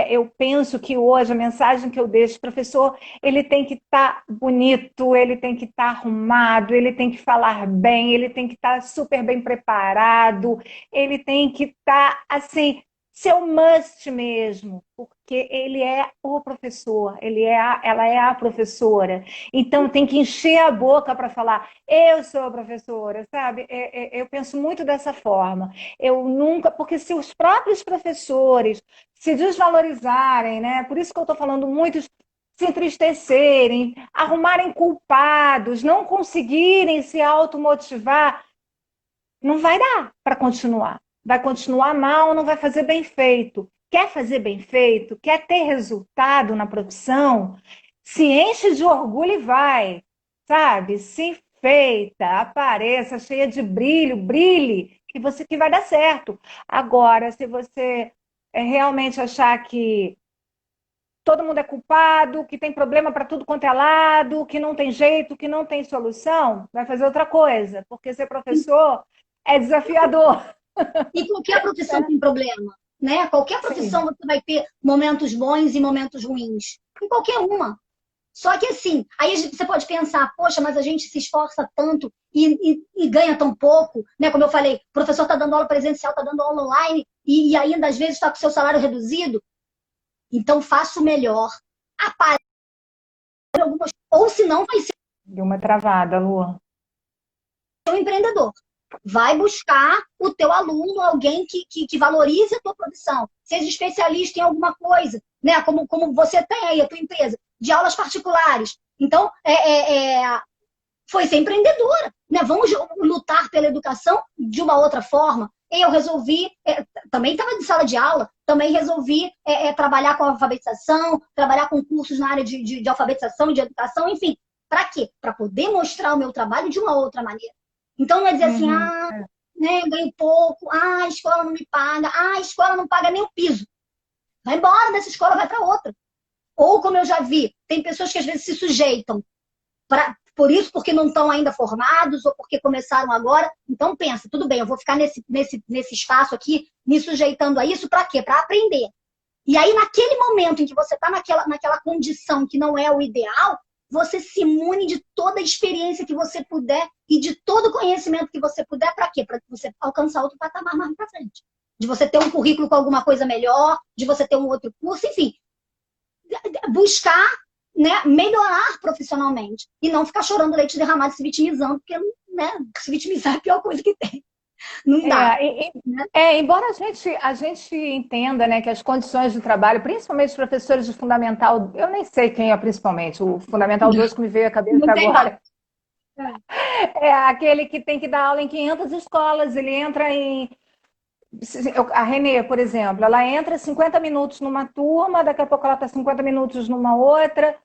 eu penso que hoje a mensagem que eu deixo, professor, ele tem que estar bonito, ele tem que estar arrumado, ele tem que falar bem, ele tem que estar super bem preparado, ele tem que estar assim seu must mesmo, porque ele é o professor, ela é a professora. Então tem que encher a boca para falar, eu sou a professora, sabe? Eu penso muito dessa forma. Eu nunca, porque se os próprios professores se desvalorizarem, né? Por isso que eu estou falando muitos se entristecerem, arrumarem culpados, não conseguirem se automotivar, não vai dar para continuar. Vai continuar mal, não vai fazer bem feito. Quer fazer bem feito? Quer ter resultado na profissão? Se enche de orgulho e vai, sabe? Se feita, apareça, cheia de brilho, brilhe, que vai dar certo. Agora, se você realmente achar que todo mundo é culpado, que tem problema para tudo quanto é lado, que não tem jeito, que não tem solução, vai fazer outra coisa, porque ser professor é desafiador. E qualquer profissão tem problema, né? Qualquer profissão Sim. você vai ter momentos bons e momentos ruins. Em qualquer uma. Só que assim, aí você pode pensar, poxa, mas a gente se esforça tanto e ganha tão pouco, né? Como eu falei, o professor está dando aula presencial, está dando aula online e ainda às vezes está com o seu salário reduzido. Então faça o melhor. Apareça algumas, ou se não, vai ser Deu uma travada, Lu. um empreendedor. Vai buscar o teu aluno, alguém que valorize a tua produção, seja especialista em alguma coisa, né? Como você tem aí a tua empresa, de aulas particulares. Então, foi ser empreendedora, né? Vamos lutar pela educação de uma outra forma. Eu resolvi, também estava de sala de aula, também resolvi trabalhar com alfabetização, trabalhar com cursos na área de alfabetização e de educação, enfim. Para quê? Para poder mostrar o meu trabalho de uma outra maneira. Então não é dizer assim, Uhum. né, ganho pouco, a escola não me paga, a escola não paga nem o piso. Vai embora dessa escola, vai para outra. Ou, como eu já vi, tem pessoas que às vezes se sujeitam por isso, porque não estão ainda formados, ou porque começaram agora. Então pensa, tudo bem, eu vou ficar nesse espaço aqui, me sujeitando a isso, para quê? Para aprender. E aí, naquele momento em que você está naquela condição que não é o ideal, você se imune de toda a experiência que você puder e de todo o conhecimento que você puder, para quê? Para você alcançar outro patamar mais para frente. De você ter um currículo com alguma coisa melhor, de você ter um outro curso, enfim. Buscar, né, melhorar profissionalmente. E não ficar chorando leite derramado e se vitimizando, porque, né, se vitimizar é a pior coisa que tem. Não dá. Embora a gente entenda, né, que as condições de trabalho, principalmente os professores de Fundamental, eu nem sei quem é principalmente, o Fundamental 2 que me veio à cabeça agora, é aquele que tem que dar aula em 500 escolas, ele entra em... A Renê, por exemplo, ela entra 50 minutos numa turma, daqui a pouco ela está 50 minutos numa outra.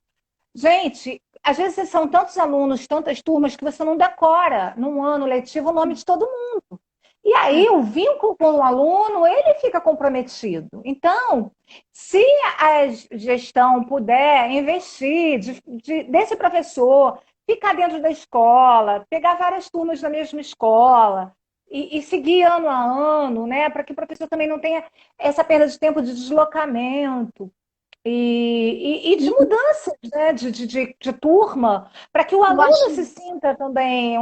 Gente, às vezes são tantos alunos, tantas turmas, que você não decora num ano letivo o nome de todo mundo. E aí o vínculo com o aluno, ele fica comprometido. Então, se a gestão puder investir desse professor, ficar dentro da escola, pegar várias turmas da mesma escola e seguir ano a ano, né, para que o professor também não tenha essa perda de tempo de deslocamento. E de mudanças, né, de turma, para que o aluno se sinta também,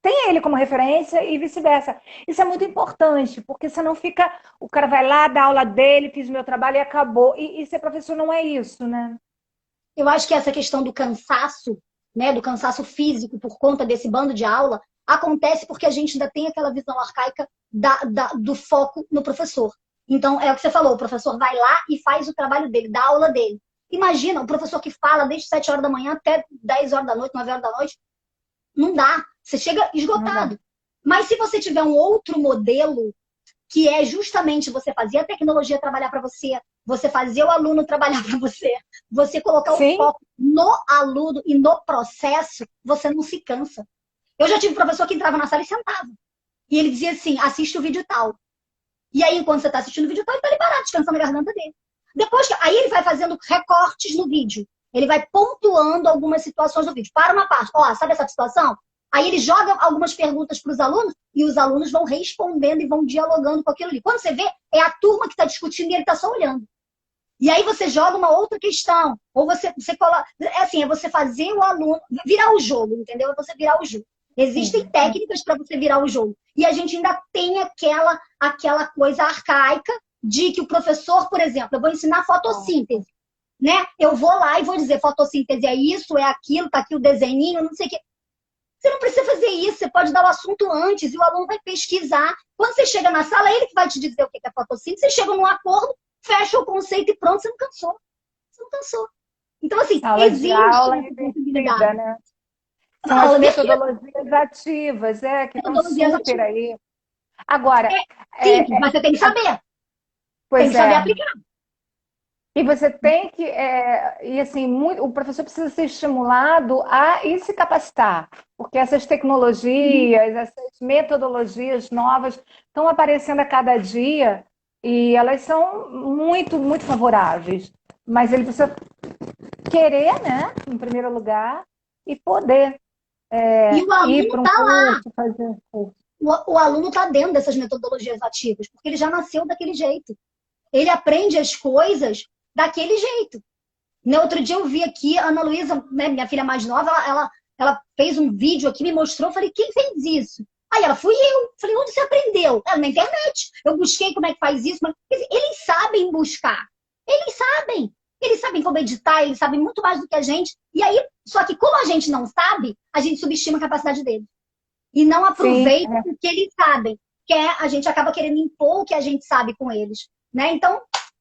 tenha ele como referência e vice-versa. Isso é muito importante, porque senão fica, o cara vai lá, dá aula dele, fiz meu trabalho e acabou. E ser professor não é isso, né? Eu acho que essa questão do cansaço, né, do cansaço físico por conta desse bando de aula, acontece porque a gente ainda tem aquela visão arcaica do foco no professor. Então, é o que você falou, o professor vai lá e faz o trabalho dele, dá a aula dele. Imagina, o professor que fala desde 7 horas da manhã até 10 horas da noite, 9 horas da noite, não dá. Você chega esgotado. Mas se você tiver um outro modelo, que é justamente você fazer a tecnologia trabalhar para você, você fazer o aluno trabalhar para você colocar o foco no aluno e no processo, você não se cansa. Eu já tive um professor que entrava na sala e sentava. E ele dizia assim, assiste o vídeo tal. E aí, enquanto você está assistindo o vídeo, ele está ali parado, descansando a garganta dele. Aí ele vai fazendo recortes no vídeo. Ele vai pontuando algumas situações do vídeo. Para uma parte. Ó, sabe essa situação? Aí ele joga algumas perguntas para os alunos e os alunos vão respondendo e vão dialogando com aquilo ali. Quando você vê, é a turma que está discutindo e ele está só olhando. E aí você joga uma outra questão. Ou você coloca... É você fazer o aluno... Virar o jogo, entendeu? É você virar o jogo. Existem técnicas para você virar o jogo. E a gente ainda tem aquela coisa arcaica de que o professor, por exemplo, eu vou ensinar fotossíntese, né? Eu vou lá e vou dizer fotossíntese é isso, é aquilo, tá aqui o desenhinho, não sei o quê. Você não precisa fazer isso, você pode dar o assunto antes e o aluno vai pesquisar. Quando você chega na sala, é ele que vai te dizer o que é fotossíntese, você chega num acordo, fecha o conceito e pronto, você não cansou. Você não cansou. Então, assim, existe essa possibilidade, né? São as metodologias ativas, que estão super aí. Agora... Sim, mas você tem que saber. Pois tem que saber aplicar. E você tem que... e assim, o professor precisa ser estimulado a ir se capacitar. Porque essas tecnologias, essas metodologias novas estão aparecendo a cada dia e elas são muito, muito favoráveis. Mas ele precisa querer, né, em primeiro lugar, e poder e o aluno ir para um curso, fazer um curso. O aluno está dentro dessas metodologias ativas, porque ele já nasceu daquele jeito. Ele aprende as coisas daquele jeito. No outro dia eu vi aqui, a Ana Luísa, né, minha filha mais nova, ela fez um vídeo aqui, me mostrou, falei, quem fez isso? Aí ela, fui eu. Falei, onde você aprendeu? Ela, na internet. Eu busquei como é que faz isso. Mas, eles sabem buscar. Eles sabem. Eles sabem como editar, eles sabem muito mais do que a gente. E aí, só que como a gente não sabe, a gente subestima a capacidade deles. E não aproveita o que eles sabem. Que a gente acaba querendo impor o que a gente sabe com eles. Né? Então,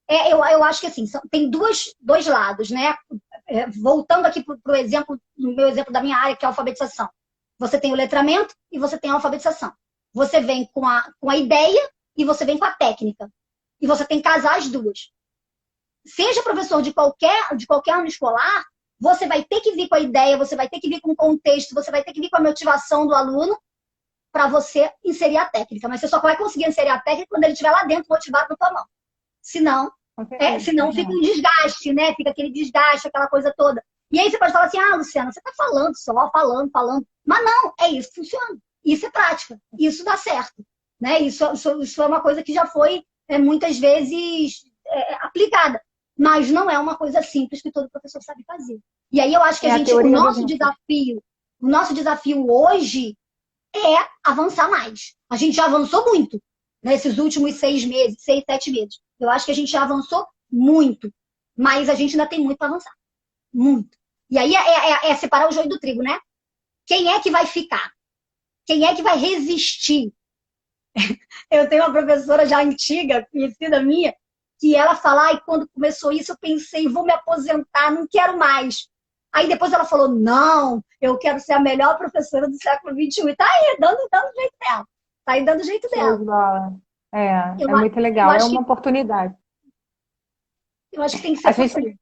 eu acho que assim, tem dois lados, né? Voltando aqui para o exemplo, no meu exemplo da minha área, que é a alfabetização. Você tem o letramento e você tem a alfabetização. Você vem com a ideia e você vem com a técnica. E você tem que casar as duas. Seja professor de qualquer ano escolar, você vai ter que vir com a ideia, você vai ter que vir com o contexto, você vai ter que vir com a motivação do aluno para você inserir a técnica. Mas você só vai conseguir inserir a técnica quando ele estiver lá dentro, motivado na tua mão. Senão, Com certeza. Senão fica um desgaste, né? Fica aquele desgaste, aquela coisa toda. E aí você pode falar assim, ah, Luciana, você tá falando só, falando, falando. Mas não, é isso que funciona. Isso é prática. Isso dá certo. Né? Isso é uma coisa que já foi muitas vezes aplicada. Mas não é uma coisa simples que todo professor sabe fazer. E aí eu acho que É a o teoria do... nosso desafio hoje é avançar mais. A gente já avançou muito nesses últimos 6 meses, 6, 7 meses. Eu acho que a gente já avançou muito, mas a gente ainda tem muito para avançar. Muito. E aí é separar o joio do trigo, né? Quem é que vai ficar? Quem é que vai resistir? Eu tenho uma professora já antiga, conhecida minha, que ela fala, ai, quando começou isso, eu pensei, vou me aposentar, não quero mais. Aí depois ela falou, não, eu quero ser a melhor professora do século XXI. E tá aí, dando jeito dela. Tá aí dando jeito Show dela. de bola. Eu, É muito eu legal, é acho uma que, oportunidade. eu acho que tem que A ser por gente,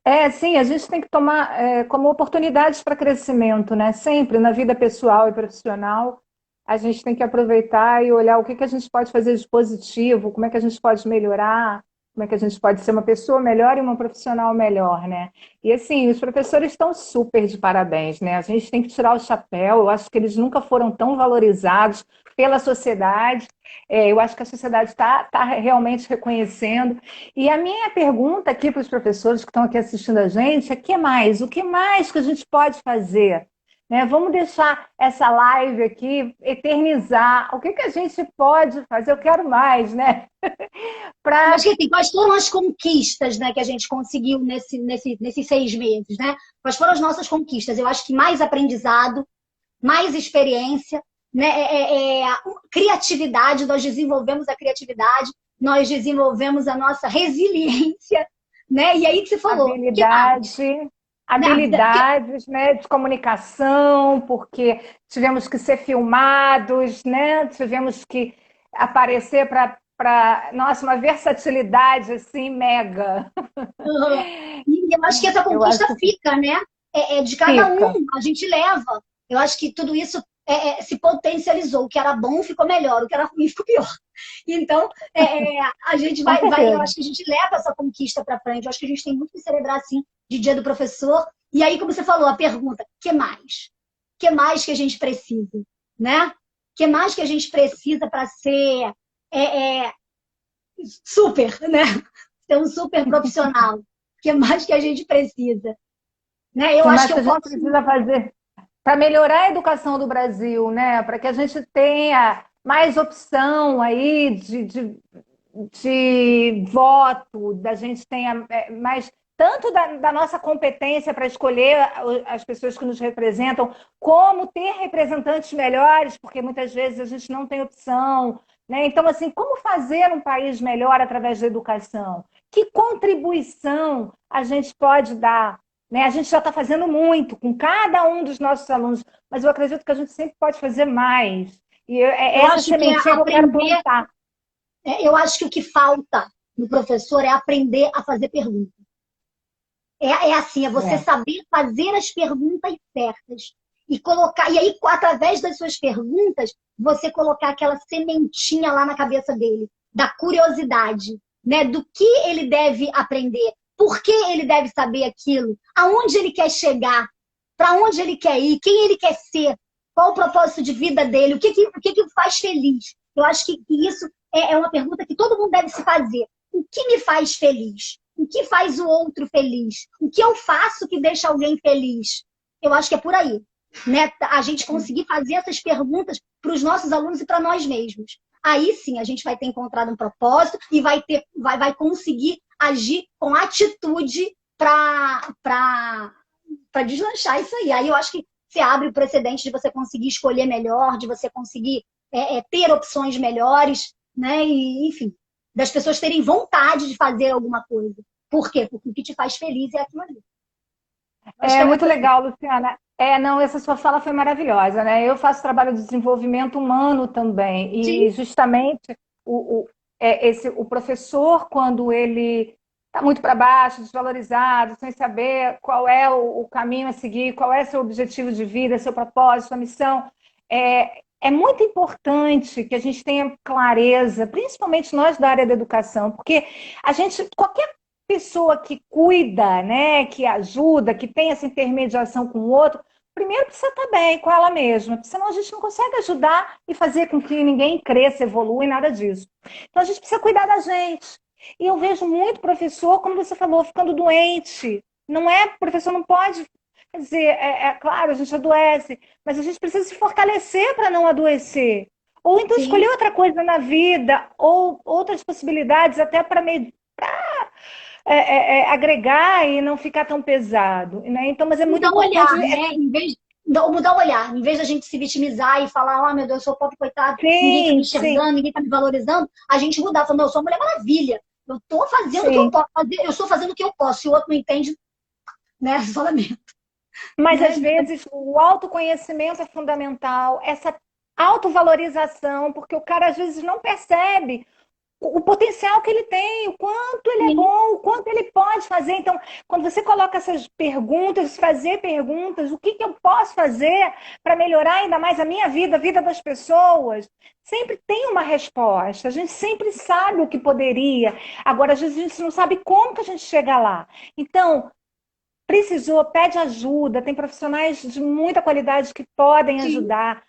aí. sim, a gente tem que tomar como oportunidades para crescimento, né? Sempre na vida pessoal e profissional, a gente tem que aproveitar e olhar o que que a gente pode fazer de positivo, como é que a gente pode melhorar, como é que a gente pode ser uma pessoa melhor e uma profissional melhor, né? E assim, os professores estão super de parabéns, né? A gente tem que tirar o chapéu, eu acho que eles nunca foram tão valorizados pela sociedade. Eu acho que a sociedade está realmente reconhecendo. E a minha pergunta aqui para os professores que estão aqui assistindo a gente é: que mais? O que mais que a gente pode fazer? Né? Vamos deixar essa live aqui eternizar. O que que a gente pode fazer? Eu quero mais, né? Eu acho Para que assim, quais foram as conquistas, né, que a gente conseguiu nesses 6 meses, né? Quais foram as nossas conquistas? Eu acho que mais aprendizado, mais experiência, né? Criatividade, nós desenvolvemos a criatividade, nós desenvolvemos a nossa resiliência, né? E aí que você falou, o que mais? habilidade, Né? habilidades, né, de comunicação, porque tivemos que ser filmados, né? Tivemos que aparecer nossa, uma versatilidade assim mega. E eu acho que essa Eu acho conquista que fica, né? É de cada um, fica. a gente leva. Eu acho que tudo isso se potencializou. O que era bom ficou melhor, o que era ruim ficou pior. Então, a gente Com eu certeza. acho que a gente leva essa conquista para frente. Eu acho que a gente tem muito que celebrar, assim, de Dia do Professor. E aí, como você falou, a pergunta, que mais? Que mais que a gente precisa, né? Que mais que a gente precisa para ser é, é, super, né? Ser um super profissional. O que mais que a gente precisa? Né? O Eu que acho mais que que eu a gente posso. precisa fazer para melhorar a educação do Brasil, né? Para que a gente tenha mais opção aí de voto, da gente tenha mais tanto da nossa competência para escolher as pessoas que nos representam, como ter representantes melhores, porque muitas vezes a gente não tem opção, né? Então, assim, como fazer um país melhor através da educação? Que contribuição a gente pode dar? Né? A gente já está fazendo muito com cada um dos nossos alunos, mas eu acredito que a gente sempre pode fazer mais. E Eu essa acho que é sementinha que eu quero aprender. plantar. Eu acho que o que falta no professor é aprender a fazer perguntas. É assim, é você É. saber fazer as perguntas certas e colocar. E aí, através das suas perguntas, você colocar aquela sementinha lá na cabeça dele, da curiosidade, né? Do que ele deve aprender, por que ele deve saber aquilo, aonde ele quer chegar, para onde ele quer ir, quem ele quer ser, qual o propósito de vida dele, o que o faz feliz. Eu acho que isso é uma pergunta que todo mundo deve se fazer. O que me faz feliz? O que faz o outro feliz? O que eu faço que deixa alguém feliz? Eu acho que é por aí, né? A gente conseguir fazer essas perguntas para os nossos alunos e para nós mesmos. Aí sim a gente vai ter encontrado um propósito e vai conseguir agir com atitude para deslanchar isso aí. Aí eu acho que você abre o precedente de você conseguir escolher melhor, de você conseguir ter opções melhores, né? E, enfim, das pessoas terem vontade de fazer alguma coisa. Por quê? Porque o que te faz feliz é aquilo ali. Eu acho que É é muito por aí. legal, Luciana. Não, essa sua fala foi maravilhosa, né? Eu faço trabalho de desenvolvimento humano também, Sim, e justamente o professor, quando ele está muito para baixo, desvalorizado, sem saber qual é o caminho a seguir, qual é seu objetivo de vida, seu propósito, sua missão, é muito importante que a gente tenha clareza, principalmente nós da área da educação, porque a gente, qualquer pessoa que cuida, né, que ajuda, que tem essa intermediação com o outro, primeiro precisa estar bem com ela mesma, porque senão a gente não consegue ajudar e fazer com que ninguém cresça, evolua e nada disso. Então a gente precisa cuidar da gente. E eu vejo muito professor, como você falou, ficando doente. Não é, professor não pode. Quer dizer, é claro, a gente adoece, mas a gente precisa se fortalecer para não adoecer. Ou então Sim. escolher outra coisa na vida, ou outras possibilidades até para agregar e não ficar tão pesado, né? Então, mas é muito Mudar o importante. olhar, né? Em vez mudar o olhar, em vez da gente se vitimizar e falar, oh meu Deus, eu sou pobre, coitado, ninguém tá me Sim, sim, enxergando, ninguém tá me valorizando, a gente mudar, falando, não, eu sou uma Mulher Maravilha, eu tô fazendo o que eu sim. posso fazer, eu estou fazendo o que eu posso, se o outro não entende, né, só lamento, Mas né? às vezes o autoconhecimento é fundamental, essa autovalorização, porque o cara às vezes não percebe o potencial que ele tem, o quanto ele é Sim, bom, o quanto ele pode fazer. Então, quando você coloca essas perguntas, fazer perguntas, o que que eu posso fazer para melhorar ainda mais a minha vida, a vida das pessoas, sempre tem uma resposta. A gente sempre sabe o que poderia. Agora, às vezes a gente não sabe como que a gente chega lá. Então, precisou, pede ajuda, tem profissionais de muita qualidade que podem sim. ajudar,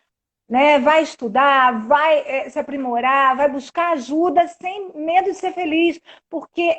né? Vai estudar, vai se aprimorar, vai buscar ajuda sem medo de ser feliz, porque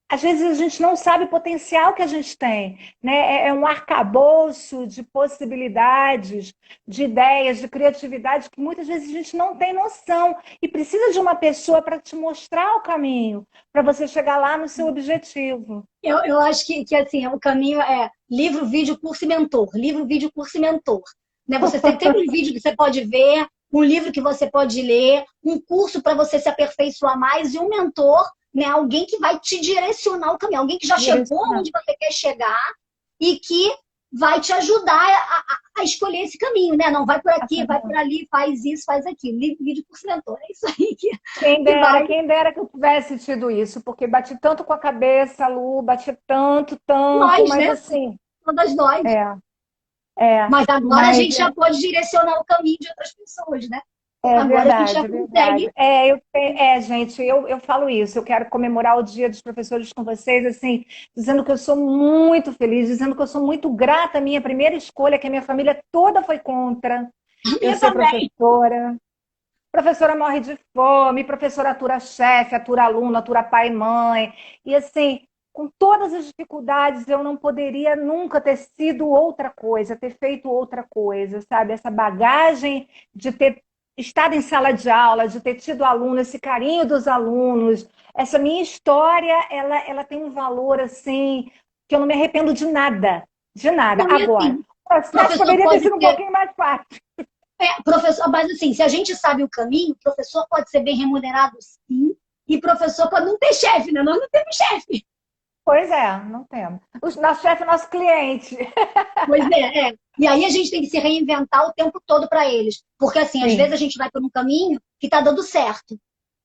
às vezes a gente não sabe o potencial que a gente tem, né? É um arcabouço de possibilidades, de ideias, de criatividade que muitas vezes a gente não tem noção e precisa de uma pessoa para te mostrar o caminho, para você chegar lá no seu objetivo. Eu acho que assim, o caminho é livro, vídeo, curso e mentor. Livro, vídeo, curso e mentor. Né? Você tem um vídeo que você pode ver, um livro que você pode ler, um curso para você se aperfeiçoar mais e um mentor, né? Alguém que vai te direcionar o caminho, alguém que já chegou Direcionar. onde você quer chegar e que vai te ajudar a escolher esse caminho, né? Não vai por aqui, vai por ali, faz isso, faz aquilo. Livro, vídeo, curso e mentor. É isso aí que vai. Quem dera que eu tivesse tido isso, porque bati tanto com a cabeça, Lu, bati tanto, tanto, Nós, mas né? assim, Todas nós. é, é, Mas agora a mas gente já pode direcionar o caminho de outras pessoas, né? é Agora a gente já verdade, é consegue. verdade. Gente, eu falo isso, eu quero comemorar o Dia dos Professores com vocês, assim, dizendo que eu sou muito feliz, dizendo que eu sou muito grata à minha primeira escolha, que a minha família toda foi contra A eu minha ser também. professora. Professora morre de fome, professora atura chefe, atura aluno, atura pai e mãe. E assim, com todas as dificuldades, eu não poderia nunca ter sido outra coisa, ter feito outra coisa, sabe? Essa bagagem de ter estado em sala de aula, de ter tido aluno, esse carinho dos alunos, essa minha história, ela tem um valor assim que eu não me arrependo de nada, de nada. Não, e Agora, assim, o processo professor poderia ter pode sido um ser. pouquinho mais fácil. Professor, mas assim, se a gente sabe o caminho, o professor pode ser bem remunerado, sim. E professor pode não ter chefe, né? Nós não temos chefe. Pois é, não temos. O nosso chefe é nosso cliente. Pois é. E aí a gente tem que se reinventar o tempo todo para eles. Porque assim, às vezes Sim. a gente vai por um caminho que está dando certo.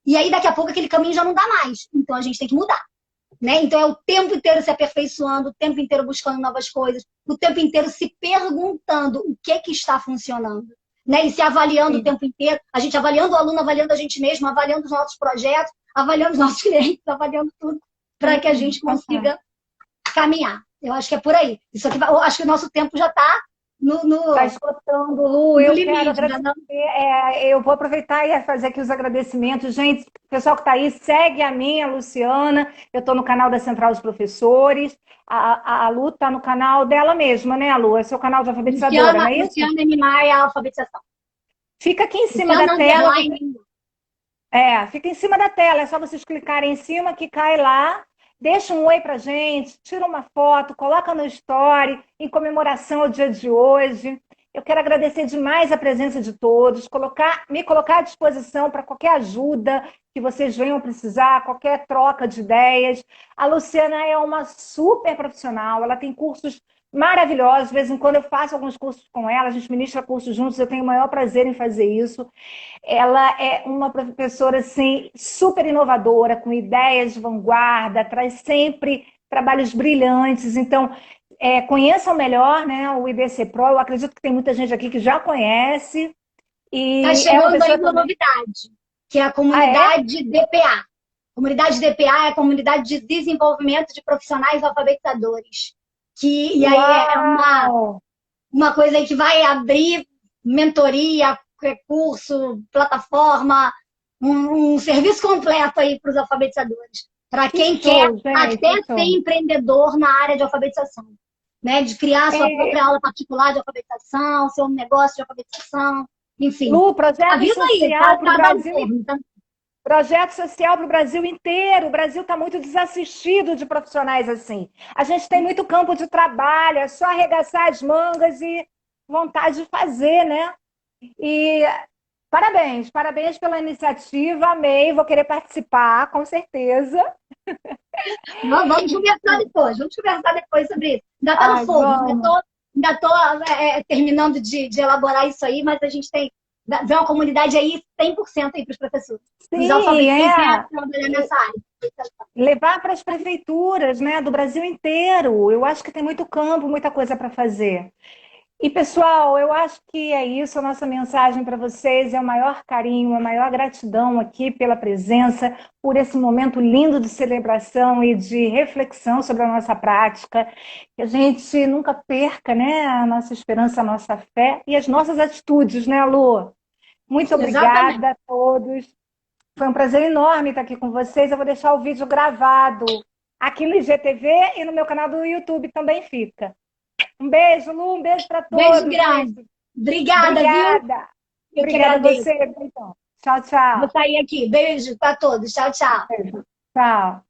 E aí daqui a pouco aquele caminho já não dá mais. Então a gente tem que mudar. Né? Então é o tempo inteiro se aperfeiçoando, o tempo inteiro buscando novas coisas, o tempo inteiro se perguntando o que está funcionando. Né? E se avaliando o Sim. tempo inteiro, a gente avaliando o aluno, avaliando a gente mesmo, avaliando os nossos projetos, avaliando os nossos clientes, avaliando tudo, para que a gente Fantástico. consiga caminhar. Eu acho que é por aí. Isso aqui, eu acho que o nosso tempo já está no, Está no, esgotando, Lu. no Eu quero limite. Já agradecer. não... Eu vou aproveitar e fazer aqui os agradecimentos. Gente, o pessoal que está aí, segue a minha, a Luciana. Eu estou no canal da Central dos Professores. A Lu está no canal dela mesma, né, Lu? É seu canal de alfabetizadora, não Luciana, é isso? Luciana Animar a alfabetização. Fica aqui em cima da Luciana tela. Underline. Fica em cima da tela, é só vocês clicarem em cima que cai lá. Deixa um oi pra gente, tira uma foto, coloca no story em comemoração ao dia de hoje. Eu quero agradecer demais a presença de todos, me colocar à disposição para qualquer ajuda que vocês venham precisar, qualquer troca de ideias. A Luciana é uma super profissional, ela tem cursos maravilhosos. De vez em quando eu faço alguns cursos com ela, a gente ministra cursos juntos, eu tenho o maior prazer em fazer isso. Ela é uma professora assim, super inovadora, com ideias de vanguarda, traz sempre trabalhos brilhantes. Então, conheçam melhor, né, o IDC Pro. Eu acredito que tem muita gente aqui que já conhece. Tá E é uma chegando aí pessoa uma também. novidade, que é a Ah, é? comunidade DPA. Comunidade DPA é a Comunidade de Desenvolvimento de Profissionais Alfabetizadores. E aí é Uau! uma coisa aí que vai abrir mentoria, curso, plataforma, um serviço completo aí para os alfabetizadores. Para Que quem quer show, gente, até que ser show. empreendedor na área de alfabetização. Né? De criar a sua É, própria aula particular de alfabetização, seu negócio de alfabetização, enfim. Lu, projeto Avisa aí, social tá, para o tá dando Brasil, forno, tá? projeto social para o Brasil inteiro. O Brasil está muito desassistido de profissionais assim. A gente tem muito campo de trabalho, é só arregaçar as mangas e vontade de fazer, né? E parabéns, parabéns pela iniciativa, amei, vou querer participar, com certeza. Vamos conversar depois sobre isso. Ainda está no Ai, forno, vamos. ainda tô terminando de elaborar isso aí, mas a gente vê uma comunidade aí 100% aí para os professores, para os Sim, alfabetistas que querem é. trabalhar nessa área. Levar para as prefeituras, né, do Brasil inteiro. Eu acho que tem muito campo, muita coisa para fazer. E, pessoal, eu acho que é isso. A nossa mensagem para vocês é o maior carinho, a maior gratidão aqui pela presença, por esse momento lindo de celebração e de reflexão sobre a nossa prática. Que a gente nunca perca, né, a nossa esperança, a nossa fé e as nossas atitudes, né, Lu? Muito Exatamente. obrigada a todos. Foi um prazer enorme estar aqui com vocês. Eu vou deixar o vídeo gravado aqui no IGTV e no meu canal do YouTube também fica. Um beijo, Lu, um beijo para Beijo todos, grande. gente. Obrigada, viu? Obrigada. Eu que Obrigada a agradeço. você, então. Tchau, Vou tchau. sair aqui. Beijo para todos. Tchau, tchau. Beijo. Tchau.